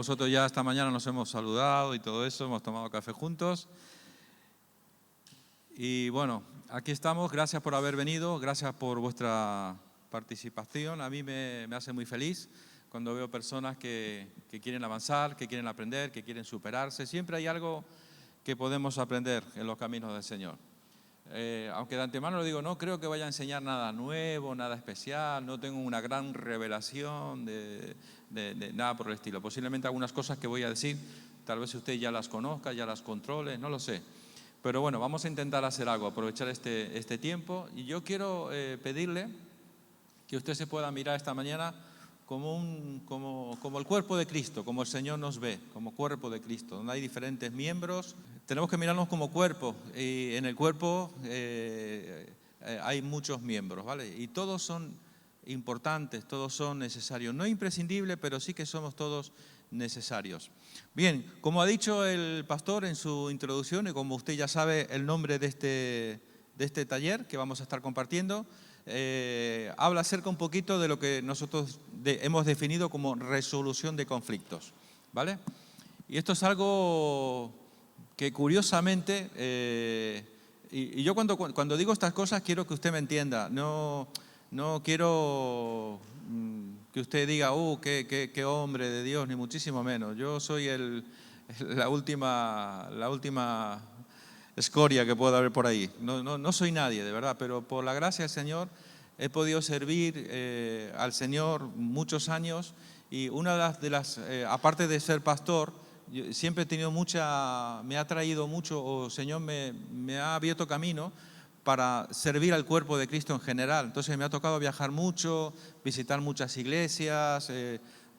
vosotros ya esta mañana nos hemos saludado y todo eso, hemos tomado café juntos. Y bueno, aquí estamos, gracias por haber venido, gracias por vuestra participación. A mí me hace muy feliz cuando veo personas que quieren avanzar, que quieren aprender, que quieren superarse. Siempre hay algo que podemos aprender en los caminos del Señor. Aunque de antemano lo digo, no creo que vaya a enseñar nada nuevo, nada especial, no tengo una gran revelación de nada por el estilo. Posiblemente algunas cosas que voy a decir, tal vez usted ya las conozca, ya las controle, no lo sé. Pero bueno, vamos a intentar hacer algo, aprovechar este tiempo. Y yo quiero pedirle que usted se pueda mirar esta mañana como el cuerpo de Cristo, como el Señor nos ve, como cuerpo de Cristo, donde hay diferentes miembros. Tenemos que mirarnos como cuerpo, y en el cuerpo hay muchos miembros, ¿vale? Y todos son importantes, todos son necesarios. No imprescindibles, pero sí que somos todos necesarios. Bien, como ha dicho el pastor en su introducción, y como usted ya sabe el nombre de este taller que vamos a estar compartiendo, habla acerca un poquito de lo que nosotros hemos definido como resolución de conflictos, ¿vale? Y esto es algo que curiosamente, y yo cuando digo estas cosas quiero que usted me entienda, no quiero que usted diga, qué hombre de Dios, ni muchísimo menos. Yo soy la última escoria que pueda haber por ahí. No soy nadie, de verdad, pero por la gracia del Señor he podido servir al Señor muchos años, y una de las aparte de ser pastor, yo siempre he tenido me ha traído mucho, o el Señor me ha abierto camino para servir al cuerpo de Cristo en general. Entonces me ha tocado viajar mucho, visitar muchas iglesias,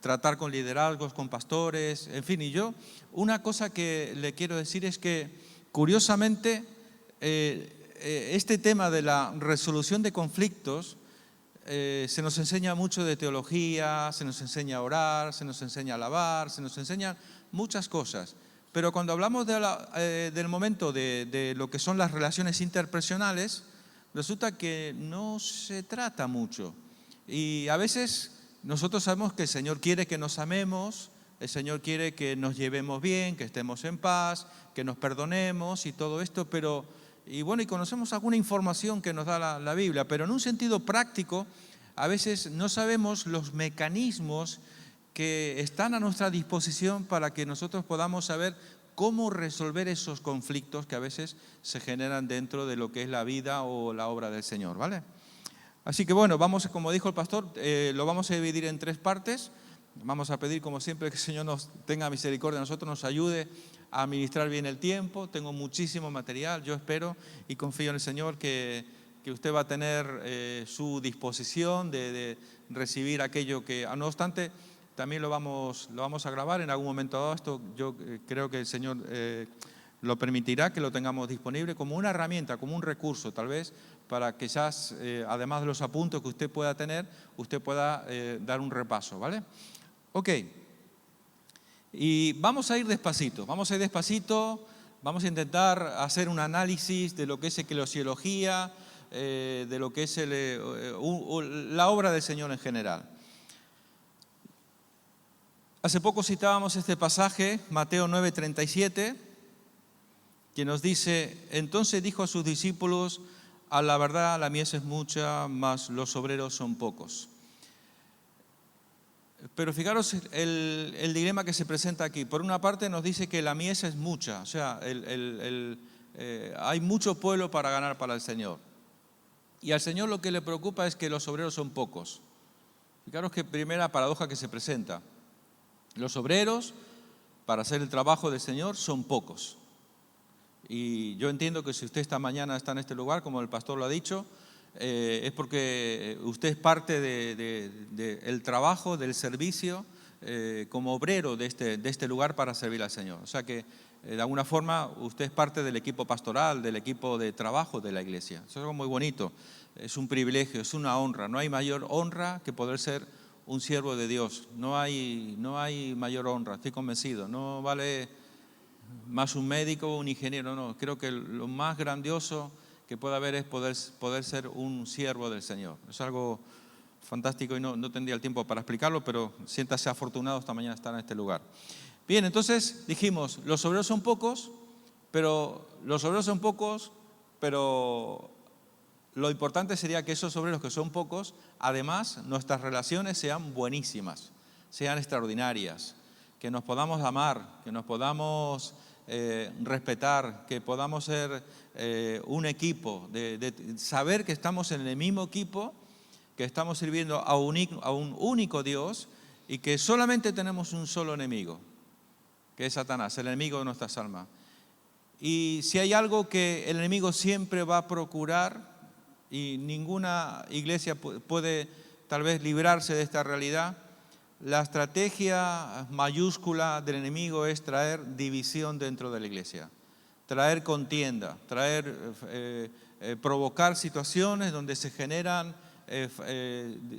tratar con liderazgos, con pastores, en fin. Y yo, una cosa que le quiero decir es que, curiosamente, este tema de la resolución de conflictos se nos enseña mucho de teología, se nos enseña a orar, se nos enseña a alabar, se nos enseñan muchas cosas. Pero cuando hablamos del momento de lo que son las relaciones interpersonales, resulta que no se trata mucho. Y a veces nosotros sabemos que el Señor quiere que nos amemos, el Señor quiere que nos llevemos bien, que estemos en paz, que nos perdonemos y todo esto, y conocemos alguna información que nos da la Biblia, pero en un sentido práctico, a veces no sabemos los mecanismos que están a nuestra disposición para que nosotros podamos saber cómo resolver esos conflictos que a veces se generan dentro de lo que es la vida o la obra del Señor, ¿vale? Así que bueno, como dijo el pastor, lo vamos a dividir en 3 partes. Vamos a pedir, como siempre, que el Señor nos tenga misericordia de nosotros, nos ayude a administrar bien el tiempo. Tengo muchísimo material, yo espero y confío en el Señor que usted va a tener su disposición de recibir aquello que, no obstante, también lo vamos a grabar en algún momento dado. Esto yo creo que el Señor lo permitirá, que lo tengamos disponible como una herramienta, como un recurso, tal vez, para que quizás, además de los apuntes que usted pueda tener, usted pueda dar un repaso, ¿vale? Ok. Y vamos a ir despacito, vamos a intentar hacer un análisis de lo que es eclesiología, de lo que es la obra del Señor en general. Hace poco citábamos este pasaje, Mateo 9:37, que nos dice: entonces dijo a sus discípulos, a la verdad la mies es mucha, mas los obreros son pocos. Pero fijaros el dilema que se presenta aquí. Por una parte nos dice que la mies es mucha, o sea, hay mucho pueblo para ganar para el Señor. Y al Señor lo que le preocupa es que los obreros son pocos. Fijaros qué primera paradoja que se presenta. Los obreros, para hacer el trabajo del Señor, son pocos. Y yo entiendo que si usted esta mañana está en este lugar, como el pastor lo ha dicho, es porque usted es parte del trabajo, del servicio, como obrero de este lugar para servir al Señor. O sea que, de alguna forma, usted es parte del equipo pastoral, del equipo de trabajo de la iglesia. Eso es algo muy bonito, es un privilegio, es una honra. No hay mayor honra que poder ser un siervo de Dios. No hay mayor honra, estoy convencido. No vale más un médico o un ingeniero, no. Creo que lo más grandioso que puede haber es poder ser un siervo del Señor. Es algo fantástico y no tendría el tiempo para explicarlo, pero siéntase afortunado esta mañana estar en este lugar. Bien, entonces dijimos, los obreros son pocos, pero lo importante sería que esos obreros que son pocos, además nuestras relaciones sean buenísimas, sean extraordinarias, que nos podamos amar, que nos podamos respetar, que podamos ser un equipo, de saber que estamos en el mismo equipo, que estamos sirviendo a un único Dios y que solamente tenemos un solo enemigo, que es Satanás, el enemigo de nuestras almas. Y si hay algo que el enemigo siempre va a procurar, y ninguna iglesia puede tal vez librarse de esta realidad, la estrategia mayúscula del enemigo es traer división dentro de la iglesia, traer contienda, provocar situaciones donde se generan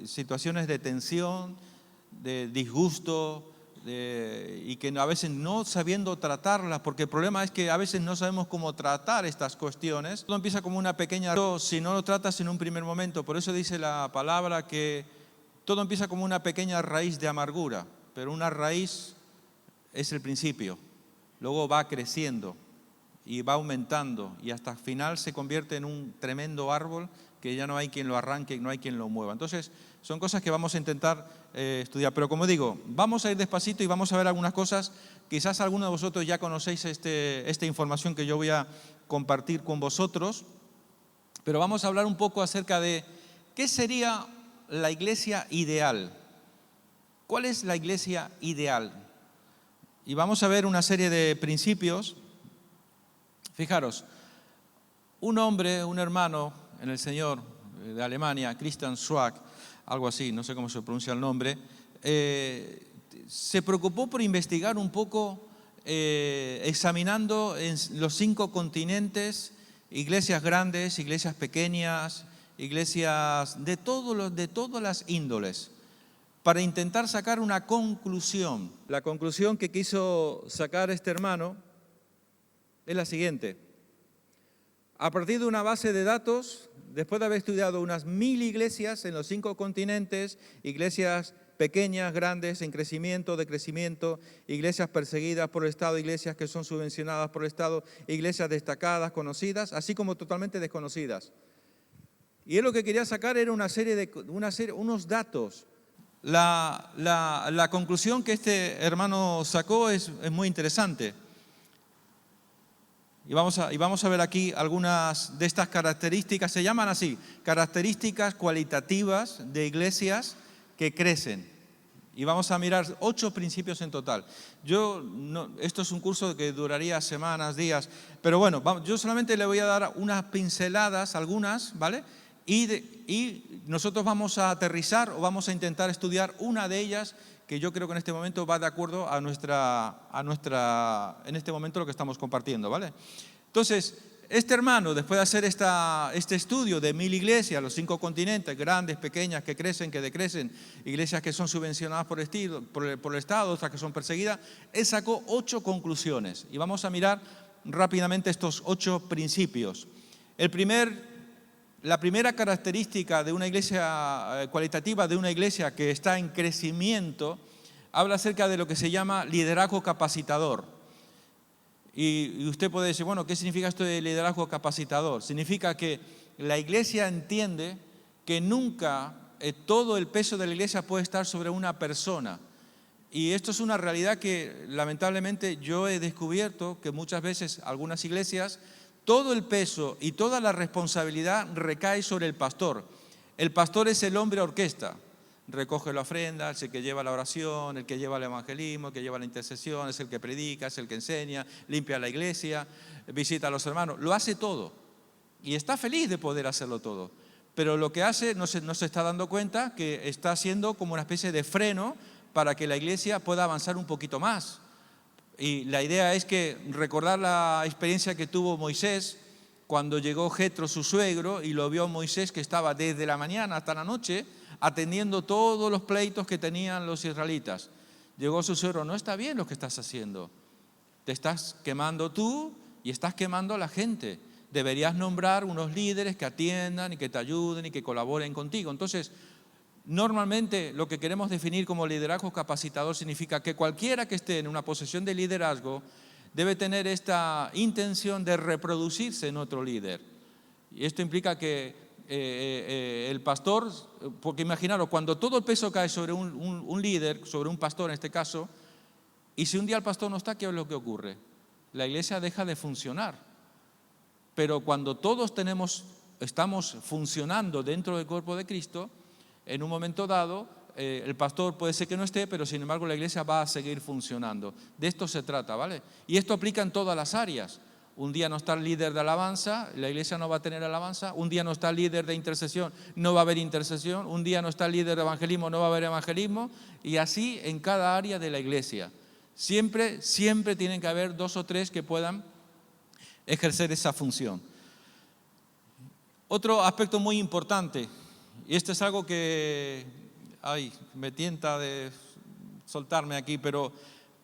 situaciones de tensión, de disgusto, y que a veces no sabiendo tratarlas, porque el problema es que a veces no sabemos cómo tratar estas cuestiones. Todo empieza como una pequeña, si no lo tratas en un primer momento. Por eso dice la palabra que todo empieza como una pequeña raíz de amargura, pero una raíz es el principio, luego va creciendo y va aumentando y hasta el final se convierte en un tremendo árbol que ya no hay quien lo arranque, no hay quien lo mueva. Entonces, son cosas que vamos a intentar estudiar. Pero como digo, vamos a ir despacito y vamos a ver algunas cosas. Quizás algunos de vosotros ya conocéis esta información que yo voy a compartir con vosotros, pero vamos a hablar un poco acerca de qué sería la iglesia ideal. ¿Cuál es la iglesia ideal? Y vamos a ver una serie de principios. Fijaros, un hombre, un hermano en el Señor de Alemania, Christian Schwab, algo así, no sé cómo se pronuncia el nombre, se preocupó por investigar un poco, examinando en los 5 continentes, iglesias grandes, iglesias pequeñas, iglesias de todas las índoles, para intentar sacar una conclusión. La conclusión que quiso sacar este hermano es la siguiente. A partir de una base de datos, después de haber estudiado unas 1000 iglesias en los 5 continentes, iglesias pequeñas, grandes, en crecimiento, decrecimiento, iglesias perseguidas por el Estado, iglesias que son subvencionadas por el Estado, iglesias destacadas, conocidas, así como totalmente desconocidas. Y él lo que quería sacar era unos datos. La conclusión que este hermano sacó es muy interesante. Y vamos a ver aquí algunas de estas características, se llaman así, características cualitativas de iglesias que crecen. Y vamos a mirar 8 principios en total. Esto es un curso que duraría semanas, días, pero bueno, yo solamente le voy a dar unas pinceladas, algunas, ¿vale? Y nosotros vamos a aterrizar o vamos a intentar estudiar una de ellas que yo creo que en este momento va de acuerdo a en este momento lo que estamos compartiendo, ¿vale? Entonces, este hermano, después de hacer este estudio de 1000 iglesias, los 5 continentes, grandes, pequeñas, que crecen, que decrecen, iglesias que son subvencionadas por el Estado, otras que son perseguidas, él sacó 8 conclusiones. Y vamos a mirar rápidamente estos 8 principios. La primera característica de una iglesia cualitativa, de una iglesia que está en crecimiento, habla acerca de lo que se llama liderazgo capacitador. Y usted puede decir, bueno, ¿qué significa esto de liderazgo capacitador? Significa que la iglesia entiende que nunca todo el peso de la iglesia puede estar sobre una persona. Y esto es una realidad que lamentablemente yo he descubierto que muchas veces algunas iglesias, todo el peso y toda la responsabilidad recae sobre el pastor. El pastor es el hombre orquesta. Recoge la ofrenda, es el que lleva la oración, el que lleva el evangelismo, el que lleva la intercesión, es el que predica, es el que enseña, limpia la iglesia, visita a los hermanos, lo hace todo. Y está feliz de poder hacerlo todo. Pero lo que hace no se está dando cuenta que está haciendo como una especie de freno para que la iglesia pueda avanzar un poquito más. Y la idea es que recordar la experiencia que tuvo Moisés cuando llegó Jetro, su suegro, y lo vio a Moisés que estaba desde la mañana hasta la noche atendiendo todos los pleitos que tenían los israelitas. Llegó su suegro, no está bien lo que estás haciendo. Te estás quemando tú y estás quemando a la gente. Deberías nombrar unos líderes que atiendan y que te ayuden y que colaboren contigo. Entonces, Normalmente lo que queremos definir como liderazgo capacitador significa que cualquiera que esté en una posición de liderazgo debe tener esta intención de reproducirse en otro líder. Y esto implica que el pastor, porque imaginaros, cuando todo el peso cae sobre un líder, sobre un pastor en este caso, y si un día el pastor no está, ¿qué es lo que ocurre? La iglesia deja de funcionar. Pero cuando todos estamos funcionando dentro del cuerpo de Cristo, en un momento dado, el pastor puede ser que no esté, pero sin embargo la iglesia va a seguir funcionando. De esto se trata, ¿vale? Y esto aplica en todas las áreas. Un día no está el líder de alabanza, la iglesia no va a tener alabanza. Un día no está el líder de intercesión, no va a haber intercesión. Un día no está el líder de evangelismo, no va a haber evangelismo. Y así en cada área de la iglesia. Siempre tienen que haber 2 o 3 que puedan ejercer esa función. Otro aspecto muy importante, y esto es algo que me tienta de soltarme aquí, pero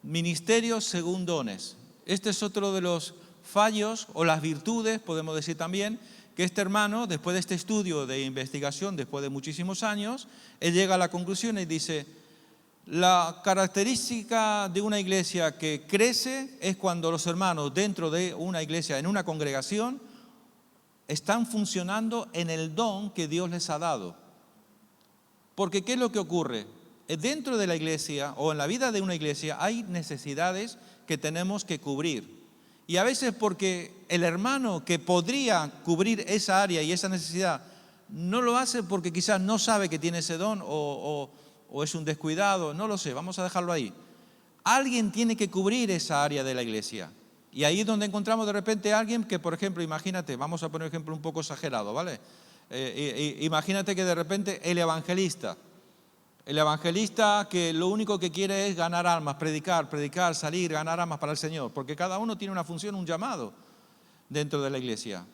ministerios según dones. Este es otro de los fallos o las virtudes, podemos decir también, que este hermano, después de este estudio de investigación, después de muchísimos años, él llega a la conclusión y dice: la característica de una iglesia que crece es cuando los hermanos dentro de una iglesia, en una congregación, están funcionando en el don que Dios les ha dado. Porque ¿qué es lo que ocurre? Dentro de la iglesia o en la vida de una iglesia hay necesidades que tenemos que cubrir. Y a veces porque el hermano que podría cubrir esa área y esa necesidad no lo hace porque quizás no sabe que tiene ese don o es un descuidado, no lo sé, vamos a dejarlo ahí. Alguien tiene que cubrir esa área de la iglesia. Y ahí es donde encontramos de repente a alguien que, por ejemplo, imagínate, vamos a poner un ejemplo un poco exagerado, ¿vale? Imagínate que de repente el evangelista que lo único que quiere es ganar almas, predicar, salir, ganar almas para el Señor, porque cada uno tiene una función, un llamado dentro de la iglesia.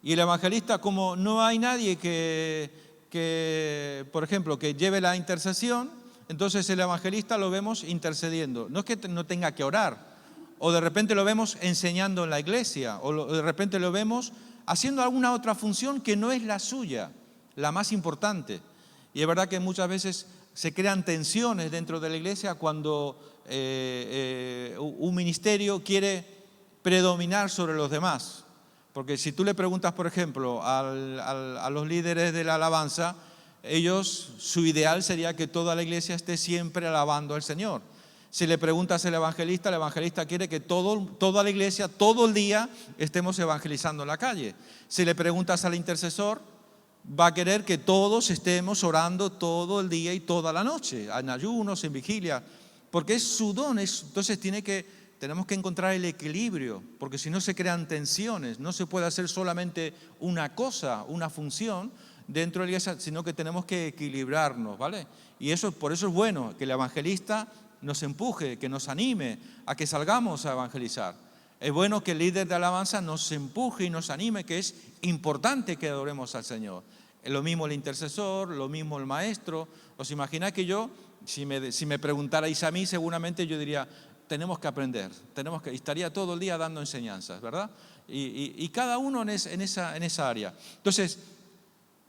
Y el evangelista, como no hay nadie que, por ejemplo, que lleve la intercesión, entonces el evangelista lo vemos intercediendo. No es que no tenga que orar, o de repente lo vemos enseñando en la iglesia, o de repente lo vemos haciendo alguna otra función que no es la suya, la más importante. Y es verdad que muchas veces se crean tensiones dentro de la iglesia cuando un ministerio quiere predominar sobre los demás. Porque si tú le preguntas, por ejemplo, a los líderes de la alabanza, su ideal sería que toda la iglesia esté siempre alabando al Señor. Si le preguntas al evangelista, el evangelista quiere que toda la iglesia, todo el día, estemos evangelizando en la calle. Si le preguntas al intercesor, va a querer que todos estemos orando todo el día y toda la noche, en ayunos, en vigilia, porque es su don. Entonces tenemos que encontrar el equilibrio, porque si no se crean tensiones, no se puede hacer solamente una cosa, una función dentro de la iglesia, sino que tenemos que equilibrarnos, ¿vale? Y por eso es bueno que el evangelista nos empuje, que nos anime a que salgamos a evangelizar. Es bueno que el líder de alabanza nos empuje y nos anime, que es importante que adoremos al Señor. Lo mismo el intercesor, lo mismo el maestro. ¿Os imagináis que si me preguntarais a mí, seguramente yo diría: tenemos que aprender, estaría todo el día dando enseñanzas, ¿verdad? Y cada uno en esa área. Entonces,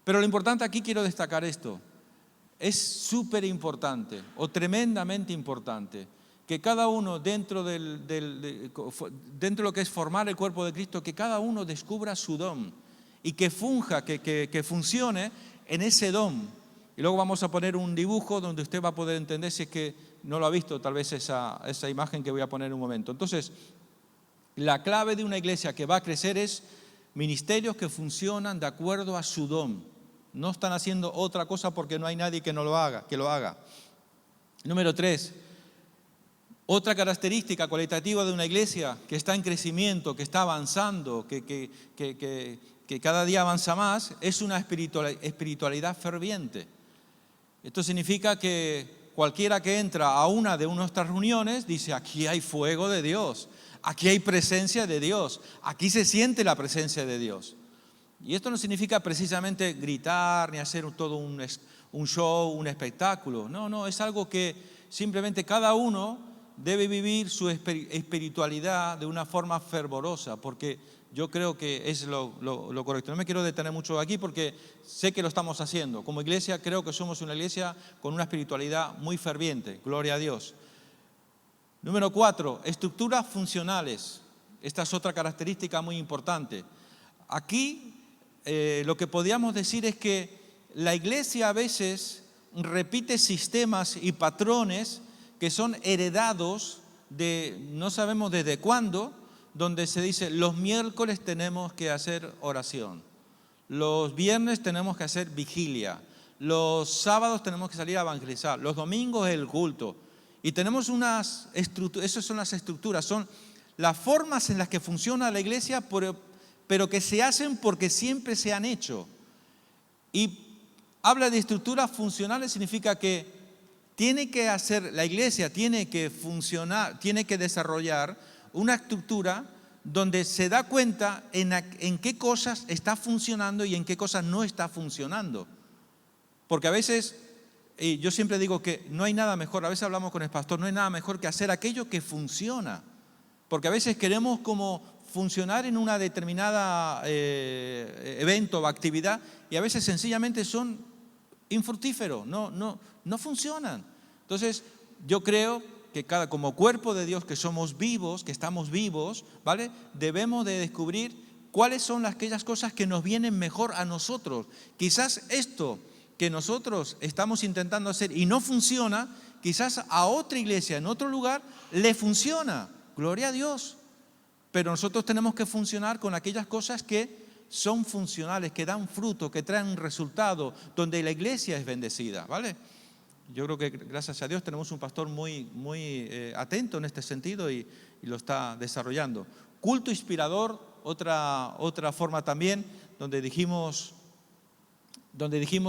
pero lo importante aquí, quiero destacar esto. Es súper importante o tremendamente importante que cada uno dentro de lo que es formar el cuerpo de Cristo, que cada uno descubra su don y que funcione en ese don. Y luego vamos a poner un dibujo donde usted va a poder entender, si es que no lo ha visto, tal vez esa imagen que voy a poner en un momento. Entonces, la clave de una iglesia que va a crecer es ministerios que funcionan de acuerdo a su don. No están haciendo otra cosa porque no hay nadie que lo haga. Número 3, otra característica cualitativa de una iglesia que está en crecimiento, que está avanzando, que cada día avanza más, es una espiritualidad ferviente. Esto significa que cualquiera que entra a una de nuestras reuniones dice: aquí hay fuego de Dios, aquí hay presencia de Dios, aquí se siente la presencia de Dios. Y esto no significa precisamente gritar ni hacer todo un show, un espectáculo. No, es algo que simplemente cada uno debe vivir su espiritualidad de una forma fervorosa, porque yo creo que es lo correcto. No me quiero detener mucho aquí porque sé que lo estamos haciendo. Como iglesia creo que somos una iglesia con una espiritualidad muy ferviente, gloria a Dios. Número 4, estructuras funcionales. Esta es otra característica muy importante. Aquí lo que podríamos decir es que la iglesia a veces repite sistemas y patrones que son heredados de no sabemos desde cuándo, donde se dice los miércoles tenemos que hacer oración, los viernes tenemos que hacer vigilia, los sábados tenemos que salir a evangelizar, los domingos el culto. Y tenemos unas estructuras, esas son las estructuras, son las formas en las que funciona la iglesia, pero que se hacen porque siempre se han hecho. Y habla de estructuras funcionales, significa que tiene que hacer, la iglesia tiene que funcionar, tiene que desarrollar una estructura donde se da cuenta en qué cosas está funcionando y en qué cosas no está funcionando. Porque a veces, y yo siempre digo que no hay nada mejor, a veces hablamos con el pastor, no hay nada mejor que hacer aquello que funciona. Porque a veces queremos como funcionar en una determinada evento o actividad y a veces sencillamente son infructíferos, no funcionan. Entonces, yo creo que como cuerpo de Dios que somos vivos, que estamos vivos, ¿vale? Debemos de descubrir cuáles son aquellas cosas que nos vienen mejor a nosotros. Quizás esto que nosotros estamos intentando hacer y no funciona, quizás a otra iglesia en otro lugar le funciona. Gloria a Dios. Pero nosotros tenemos que funcionar con aquellas cosas que son funcionales, que dan fruto, que traen resultado, donde la iglesia es bendecida, ¿vale? Yo creo que gracias a Dios tenemos un pastor muy atento en este sentido y lo está desarrollando. Culto inspirador, otra forma también, donde dijimos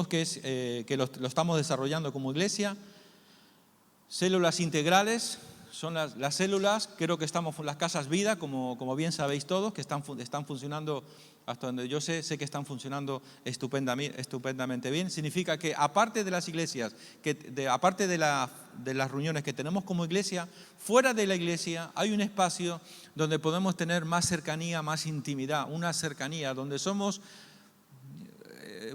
que lo estamos desarrollando como iglesia. Células integrales. Son las células, creo que estamos en las casas vida, como bien sabéis todos, que están funcionando, hasta donde yo sé que están funcionando estupendamente bien. Significa que aparte de las iglesias, aparte de las reuniones que tenemos como iglesia, fuera de la iglesia hay un espacio donde podemos tener más cercanía, más intimidad, una cercanía, donde somos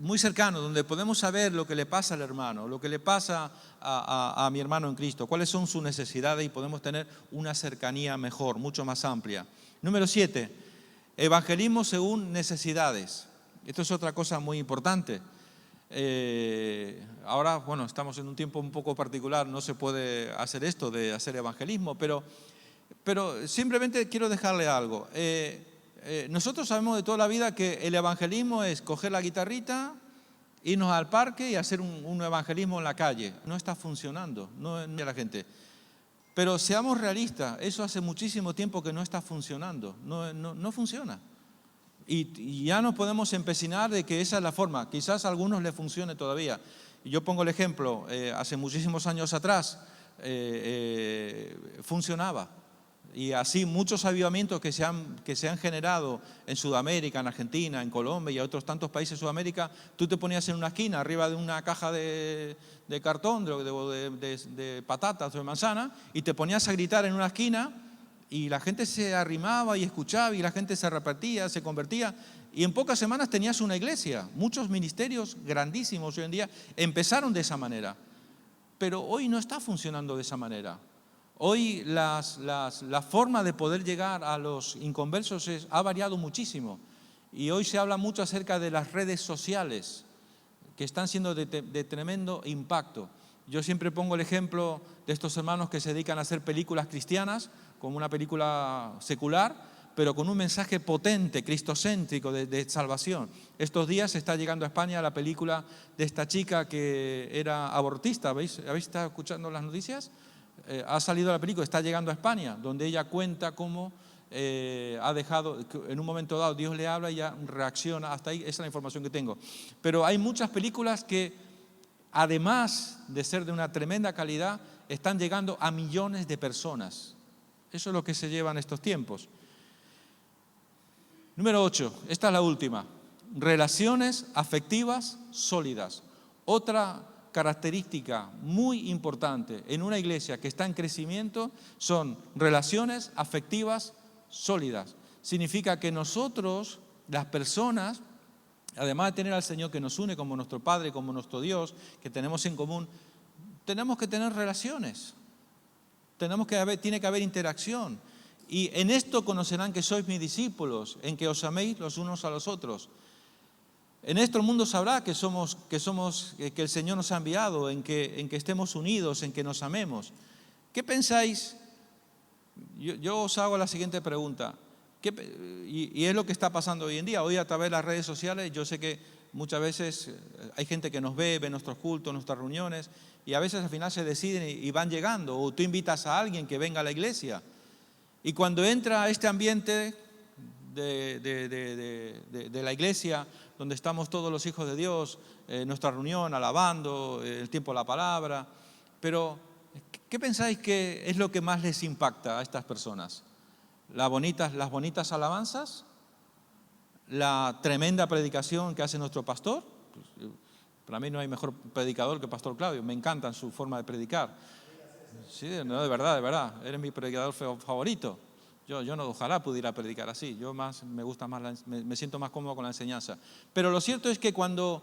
muy cercano, donde podemos saber lo que le pasa al hermano, lo que le pasa a mi hermano en Cristo, cuáles son sus necesidades y podemos tener una cercanía mejor, mucho más amplia. Número 7, evangelismo según necesidades. Esto es otra cosa muy importante. Ahora, bueno, estamos en un tiempo un poco particular, no se puede hacer esto de hacer evangelismo, pero simplemente quiero dejarle algo. Nosotros sabemos de toda la vida que el evangelismo es coger la guitarrita, irnos al parque y hacer un evangelismo en la calle. No está funcionando, no es la gente. Pero seamos realistas, eso hace muchísimo tiempo que no está funcionando, no funciona. Y ya nos podemos empecinar de que esa es la forma. Quizás a algunos les funcione todavía. Y yo pongo el ejemplo, hace muchísimos años atrás funcionaba. Y así muchos avivamientos que se han generado en Sudamérica, en Argentina, en Colombia y otros tantos países de Sudamérica, tú te ponías en una esquina, arriba de una caja de cartón, de patatas o de manzana, y te ponías a gritar en una esquina, y la gente se arrimaba y escuchaba, y la gente se repartía, se convertía, y en pocas semanas tenías una iglesia. Muchos ministerios grandísimos hoy en día empezaron de esa manera, pero hoy no está funcionando de esa manera. Hoy la forma de poder llegar a los inconversos ha variado muchísimo y hoy se habla mucho acerca de las redes sociales que están siendo de tremendo impacto. Yo siempre pongo el ejemplo de estos hermanos que se dedican a hacer películas cristianas, como una película secular, pero con un mensaje potente, cristocéntrico, de salvación. Estos días está llegando a España la película de esta chica que era abortista. ¿Habéis estado escuchando las noticias? Ha salido la película, está llegando a España, donde ella cuenta cómo ha dejado, en un momento dado Dios le habla y ella reacciona. Hasta ahí, esa es la información que tengo. Pero hay muchas películas que, además de ser de una tremenda calidad, están llegando a millones de personas. Eso es lo que se lleva en estos tiempos. Número 8, esta es la última. Relaciones afectivas sólidas. Otra característica muy importante en una iglesia que está en crecimiento son relaciones afectivas sólidas. significa que nosotros, las personas, además de tener al Señor que nos une como nuestro Padre, como nuestro Dios, que tenemos en común, tenemos que tener relaciones. Tiene que haber interacción. Y en esto conocerán que sois mis discípulos, en que os améis los unos a los otros. En esto el mundo sabrá que el Señor nos ha enviado, en que estemos unidos, en que nos amemos. ¿Qué pensáis? Yo os hago la siguiente pregunta. Y es lo que está pasando hoy en día. Hoy a través de las redes sociales, yo sé que muchas veces hay gente que nos ve nuestros cultos, nuestras reuniones, y a veces al final se deciden y van llegando. O tú invitas a alguien que venga a la iglesia. Y cuando entra a este ambiente de la iglesia, donde estamos todos los hijos de Dios, nuestra reunión, alabando, el tiempo de la palabra. Pero, ¿qué pensáis que es lo que más les impacta a estas personas? ¿Las bonitas alabanzas? ¿La tremenda predicación que hace nuestro pastor? Pues, para mí no hay mejor predicador que Pastor Claudio, me encanta su forma de predicar. Sí, no, de verdad, eres mi predicador favorito. Yo no, ojalá pudiera predicar así, me siento más cómodo con la enseñanza. Pero lo cierto es que cuando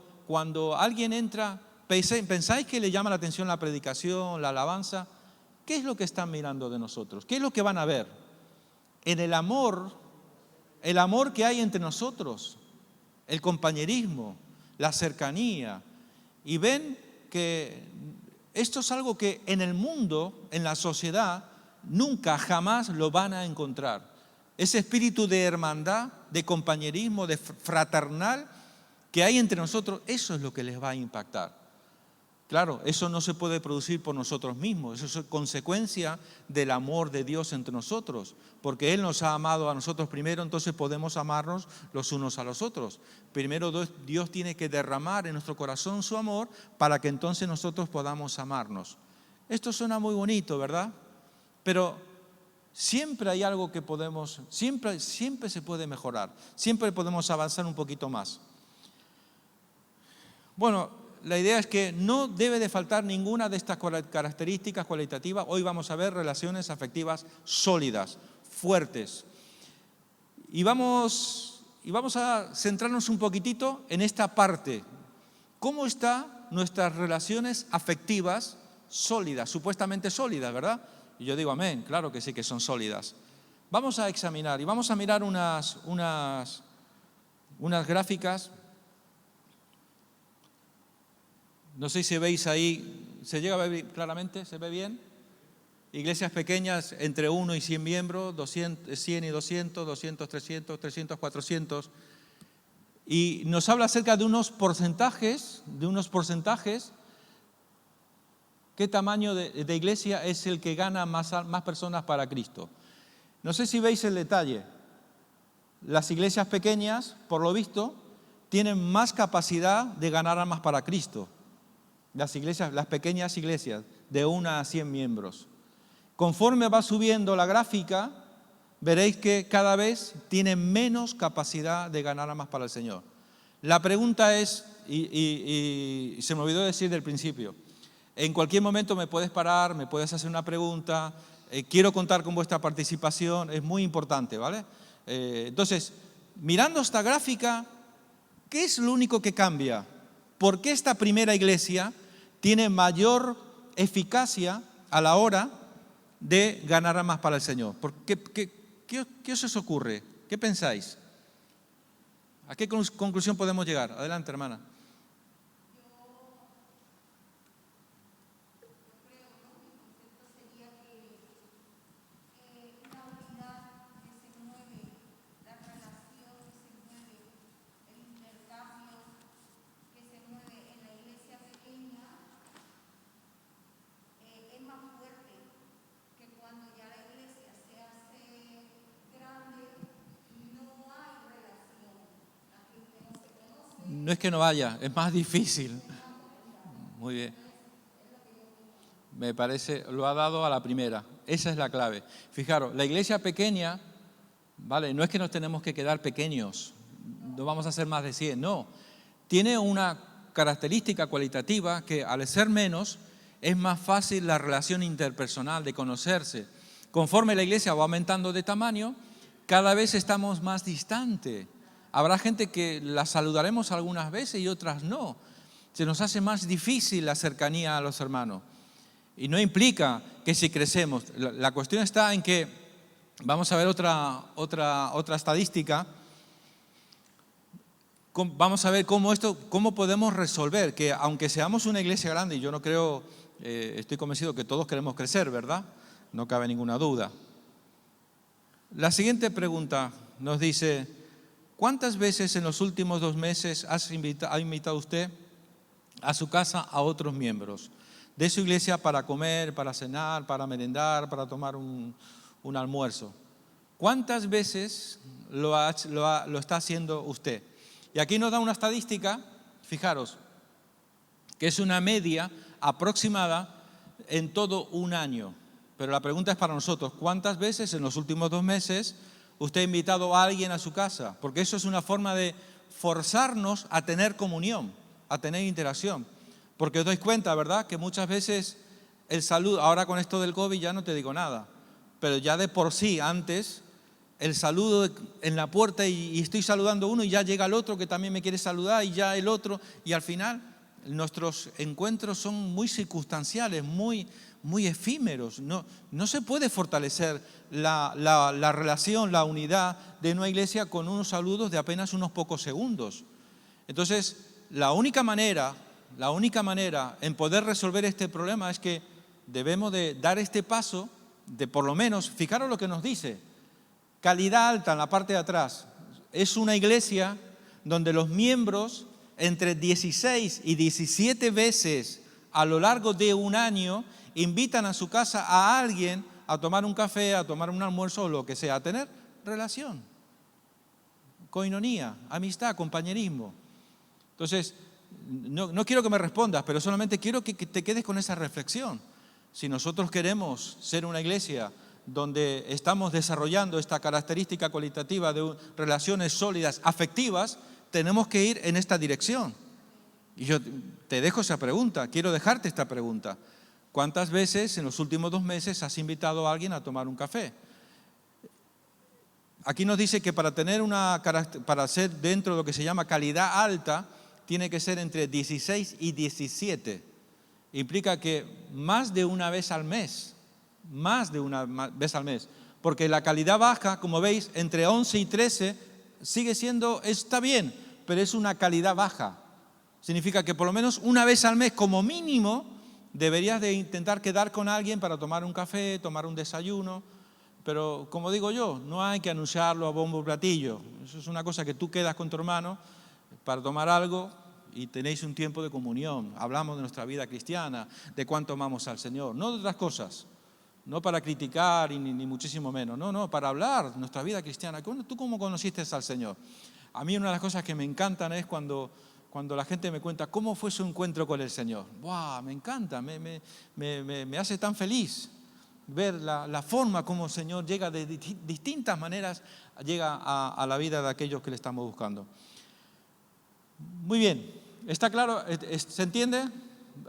alguien entra, ¿pensáis que le llama la atención la predicación, la alabanza? ¿Qué es lo que están mirando de nosotros? ¿Qué es lo que van a ver? En el amor que hay entre nosotros, el compañerismo, la cercanía. Y ven que esto es algo que en el mundo, en la sociedad, nunca, jamás lo van a encontrar. Ese espíritu de hermandad, de compañerismo, de fraternal que hay entre nosotros, eso es lo que les va a impactar. Claro, eso no se puede producir por nosotros mismos, eso es consecuencia del amor de Dios entre nosotros, porque Él nos ha amado a nosotros primero, entonces podemos amarnos los unos a los otros. Primero Dios tiene que derramar en nuestro corazón su amor para que entonces nosotros podamos amarnos. Esto suena muy bonito, ¿verdad? Pero siempre hay algo que siempre se puede mejorar, siempre podemos avanzar un poquito más. Bueno, la idea es que no debe de faltar ninguna de estas características cualitativas. Hoy vamos a ver relaciones afectivas sólidas, fuertes. Y vamos a centrarnos un poquitito en esta parte. ¿Cómo están nuestras relaciones afectivas sólidas, supuestamente sólidas, verdad? Y yo digo amén, claro que sí que son sólidas. Vamos a examinar y vamos a mirar unas gráficas. No sé si veis ahí, ¿se llega a ver claramente? ¿Se ve bien? Iglesias pequeñas entre 1 y 100 miembros, 100 y 200, 200, 300, 300, 400. Y nos habla acerca de unos porcentajes, qué tamaño de iglesia es el que gana más personas para Cristo. No sé si veis el detalle. Las iglesias pequeñas, por lo visto, tienen más capacidad de ganar almas para Cristo. Las pequeñas iglesias, de 1 a 100 miembros. Conforme va subiendo la gráfica, veréis que cada vez tienen menos capacidad de ganar almas para el Señor. La pregunta es, y se me olvidó decir del principio, en cualquier momento me puedes parar, me puedes hacer una pregunta, quiero contar con vuestra participación, es muy importante, ¿vale? Entonces, mirando esta gráfica, ¿qué es lo único que cambia? ¿Por qué esta primera iglesia tiene mayor eficacia a la hora de ganar almas para el Señor? ¿Qué os ocurre? ¿Qué pensáis? ¿A qué conclusión podemos llegar? Adelante, hermana. No es que no haya, es más difícil. Muy bien. Me parece, lo ha dado a la primera. Esa es la clave. Fijaros, la iglesia pequeña, ¿vale? No es que nos tenemos que quedar pequeños, no vamos a hacer más de 100, no. Tiene una característica cualitativa que al ser menos es más fácil la relación interpersonal, de conocerse. Conforme la iglesia va aumentando de tamaño, cada vez estamos más distantes. Habrá gente que la saludaremos algunas veces y otras no. Se nos hace más difícil la cercanía a los hermanos. Y no implica que si crecemos. La cuestión está en que, vamos a ver otra estadística. Vamos a ver cómo podemos resolver que aunque seamos una iglesia grande, y yo no creo, estoy convencido que todos queremos crecer, ¿verdad? No cabe ninguna duda. La siguiente pregunta nos dice, ¿cuántas veces en los últimos 2 meses ha invitado usted a su casa a otros miembros de su iglesia para comer, para cenar, para merendar, para tomar un almuerzo? ¿Cuántas veces lo está haciendo usted? Y aquí nos da una estadística, fijaros, que es una media aproximada en todo un año. Pero la pregunta es para nosotros, ¿cuántas veces en los últimos 2 meses usted ha invitado a alguien a su casa? Porque eso es una forma de forzarnos a tener comunión, a tener interacción. Porque os dais cuenta, ¿verdad?, que muchas veces el saludo, ahora con esto del COVID ya no te digo nada, pero ya de por sí antes, el saludo en la puerta y estoy saludando a uno y ya llega el otro que también me quiere saludar y ya el otro, y al final nuestros encuentros son muy circunstanciales, muy efímeros. No se puede fortalecer la relación, la unidad de una iglesia con unos saludos de apenas unos pocos segundos. Entonces, la única manera en poder resolver este problema es que debemos de dar este paso de por lo menos, fijaros lo que nos dice, calidad alta en la parte de atrás. Es una iglesia donde los miembros entre 16 y 17 veces a lo largo de un año invitan a su casa a alguien a tomar un café, a tomar un almuerzo o lo que sea, a tener relación, coinonía, amistad, compañerismo. Entonces, no quiero que me respondas, pero solamente quiero que te quedes con esa reflexión. Si nosotros queremos ser una iglesia donde estamos desarrollando esta característica cualitativa de relaciones sólidas, afectivas, tenemos que ir en esta dirección. Y yo te dejo esa pregunta, quiero dejarte esta pregunta. ¿Cuántas veces en los últimos 2 meses has invitado a alguien a tomar un café? Aquí nos dice que para ser dentro de lo que se llama calidad alta, tiene que ser entre 16 y 17. Implica que más de una vez al mes, porque la calidad baja, como veis, entre 11 y 13 está bien, pero es una calidad baja. Significa que por lo menos una vez al mes, como mínimo, deberías de intentar quedar con alguien para tomar un café, tomar un desayuno. Pero como digo yo, no hay que anunciarlo a bombo y platillo. Eso es una cosa que tú quedas con tu hermano para tomar algo y tenéis un tiempo de comunión. Hablamos de nuestra vida cristiana, de cuánto amamos al Señor, no de otras cosas. No para criticar ni muchísimo menos, no, para hablar de nuestra vida cristiana. ¿Tú cómo conociste al Señor? A mí una de las cosas que me encantan es cuando la gente me cuenta cómo fue su encuentro con el Señor. ¡Wow! Me encanta, me hace tan feliz ver la forma como el Señor llega de distintas maneras, llega a la vida de aquellos que le estamos buscando. Muy bien, ¿está claro? ¿Se entiende?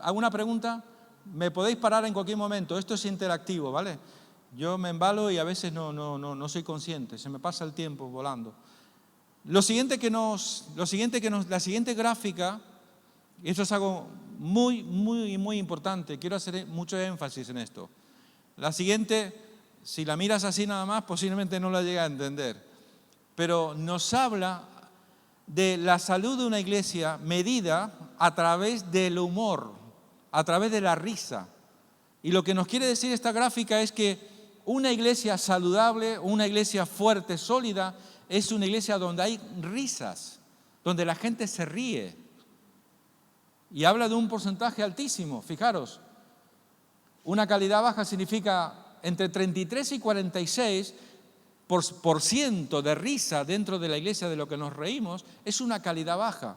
¿Alguna pregunta? Me podéis parar en cualquier momento, esto es interactivo, ¿vale? Yo me embalo y a veces no soy consciente, se me pasa el tiempo volando. La siguiente gráfica, y esto es algo muy importante, quiero hacer mucho énfasis en esto. La siguiente, si la miras así nada más, posiblemente no la llegas a entender, pero nos habla de la salud de una iglesia medida a través del humor, a través de la risa. Y lo que nos quiere decir esta gráfica es que una iglesia saludable, una iglesia fuerte, sólida, es una iglesia donde hay risas, donde la gente se ríe. Y habla de un porcentaje altísimo, fijaros. Una calidad baja significa entre 33 y 46% de risa dentro de la iglesia de lo que nos reímos, es una calidad baja.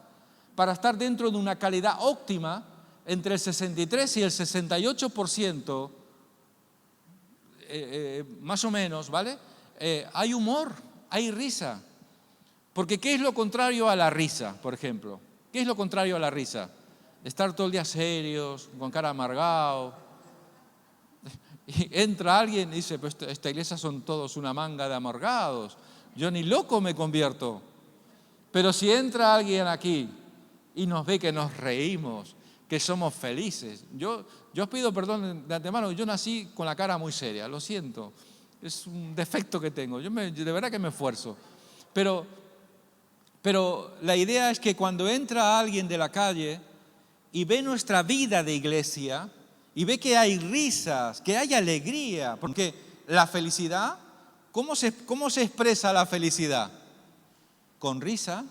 Para estar dentro de una calidad óptima, entre el 63 y el 68%, más o menos, ¿vale? Hay humor, hay risa. Porque ¿qué es lo contrario a la risa, por ejemplo? ¿Qué es lo contrario a la risa? Estar todo el día serios, con cara amargado. Y entra alguien y dice, pues esta iglesia son todos una manga de amargados. Yo ni loco me convierto. Pero si entra alguien aquí y nos ve que nos reímos, que somos felices. Yo os pido perdón de antemano, yo nací con la cara muy seria, lo siento. Es un defecto que tengo, yo de verdad que me esfuerzo. Pero la idea es que cuando entra alguien de la calle y ve nuestra vida de iglesia y ve que hay risas, que hay alegría, porque la felicidad, ¿cómo se expresa la felicidad? Con risa,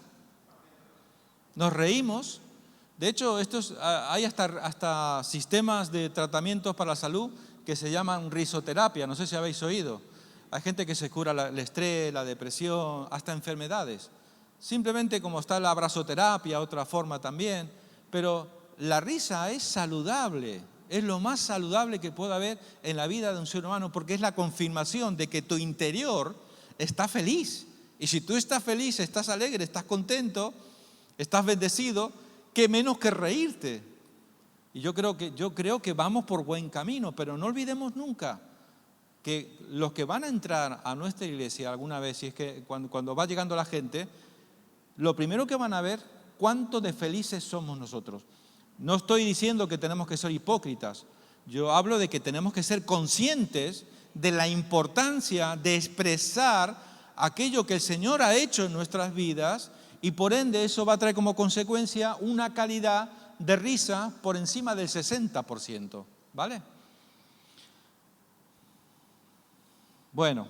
nos reímos. De hecho, hay hasta sistemas de tratamientos para la salud que se llaman risoterapia, no sé si habéis oído. Hay gente que se cura el estrés, la depresión, hasta enfermedades. Simplemente como está la abrazoterapia, otra forma también. Pero la risa es saludable, es lo más saludable que puede haber en la vida de un ser humano, porque es la confirmación de que tu interior está feliz. Y si tú estás feliz, estás alegre, estás contento, estás bendecido, qué menos que reírte. Y yo creo que vamos por buen camino, pero no olvidemos nunca que los que van a entrar a nuestra iglesia alguna vez, si es que cuando va llegando la gente, lo primero que van a ver, cuánto de felices somos nosotros. No estoy diciendo que tenemos que ser hipócritas, yo hablo de que tenemos que ser conscientes de la importancia de expresar aquello que el Señor ha hecho en nuestras vidas, y por ende eso va a traer como consecuencia una calidad de risa por encima del 60%, ¿vale? Bueno,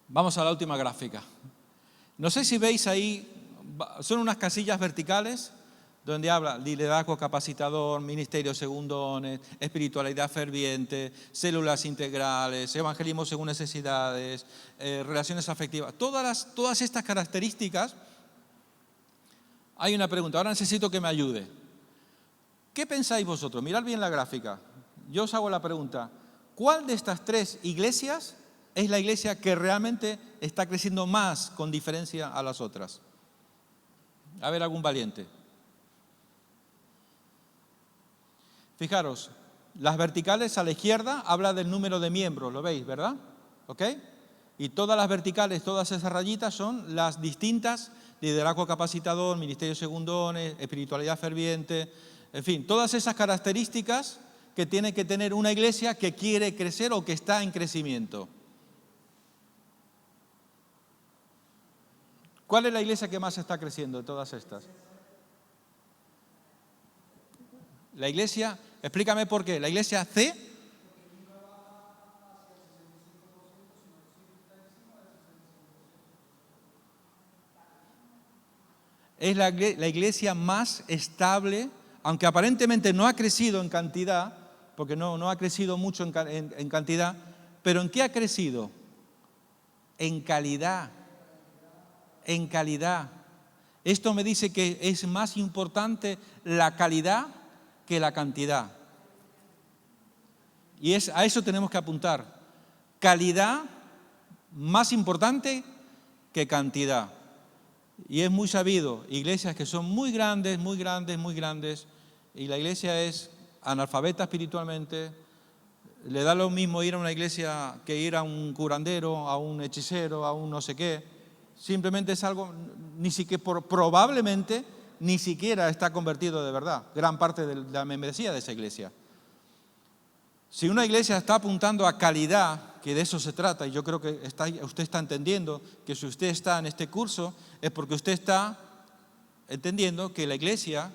vamos a la última gráfica. No sé si veis ahí, son unas casillas verticales donde habla liderazgo capacitador, ministerio según dones, espiritualidad ferviente, células integrales, evangelismo según necesidades, relaciones afectivas. Todas estas características, hay una pregunta, ahora necesito que me ayude. ¿Qué pensáis vosotros? Mirad bien la gráfica. Yo os hago la pregunta, ¿cuál de estas tres iglesias es la iglesia que realmente está creciendo más con diferencia a las otras? A ver, algún valiente. Fijaros, las verticales a la izquierda habla del número de miembros, ¿lo veis, verdad? ¿Ok? Y todas las verticales, todas esas rayitas son las distintas, liderazgo capacitador, ministerio según dones, espiritualidad ferviente, en fin, todas esas características que tiene que tener una iglesia que quiere crecer o que está en crecimiento. ¿Cuál es la iglesia que más está creciendo de todas estas? La iglesia, explícame por qué, la iglesia C es la iglesia más estable, aunque aparentemente no ha crecido en cantidad, porque no ha crecido mucho en cantidad, pero ¿en qué ha crecido? En calidad, en calidad. Esto me dice que es más importante la calidad que la cantidad. Y a eso tenemos que apuntar. Calidad más importante que cantidad. Y es muy sabido, iglesias que son muy grandes, muy grandes, muy grandes, y la iglesia es analfabeta espiritualmente, le da lo mismo ir a una iglesia que ir a un curandero, a un hechicero, a un no sé qué. Simplemente es algo, probablemente ni siquiera está convertido de verdad, gran parte de la membresía de esa iglesia. Si una iglesia está apuntando a calidad, que de eso se trata, y yo creo que usted está entendiendo que si usted está en este curso es porque usted está entendiendo que la iglesia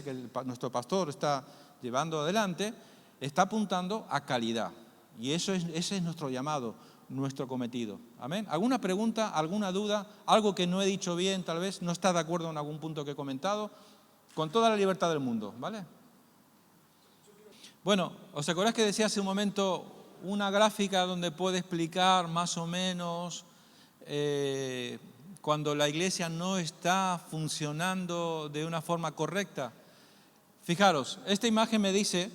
que nuestro pastor está llevando adelante, está apuntando a calidad. Y ese es nuestro llamado, nuestro cometido. ¿Amén? ¿Alguna pregunta, alguna duda? ¿Algo que no he dicho bien, tal vez? ¿No está de acuerdo en algún punto que he comentado? Con toda la libertad del mundo, ¿vale? Bueno, ¿os acordáis que decía hace un momento una gráfica donde puede explicar más o menos cuando la iglesia no está funcionando de una forma correcta? Fijaros, esta imagen me dice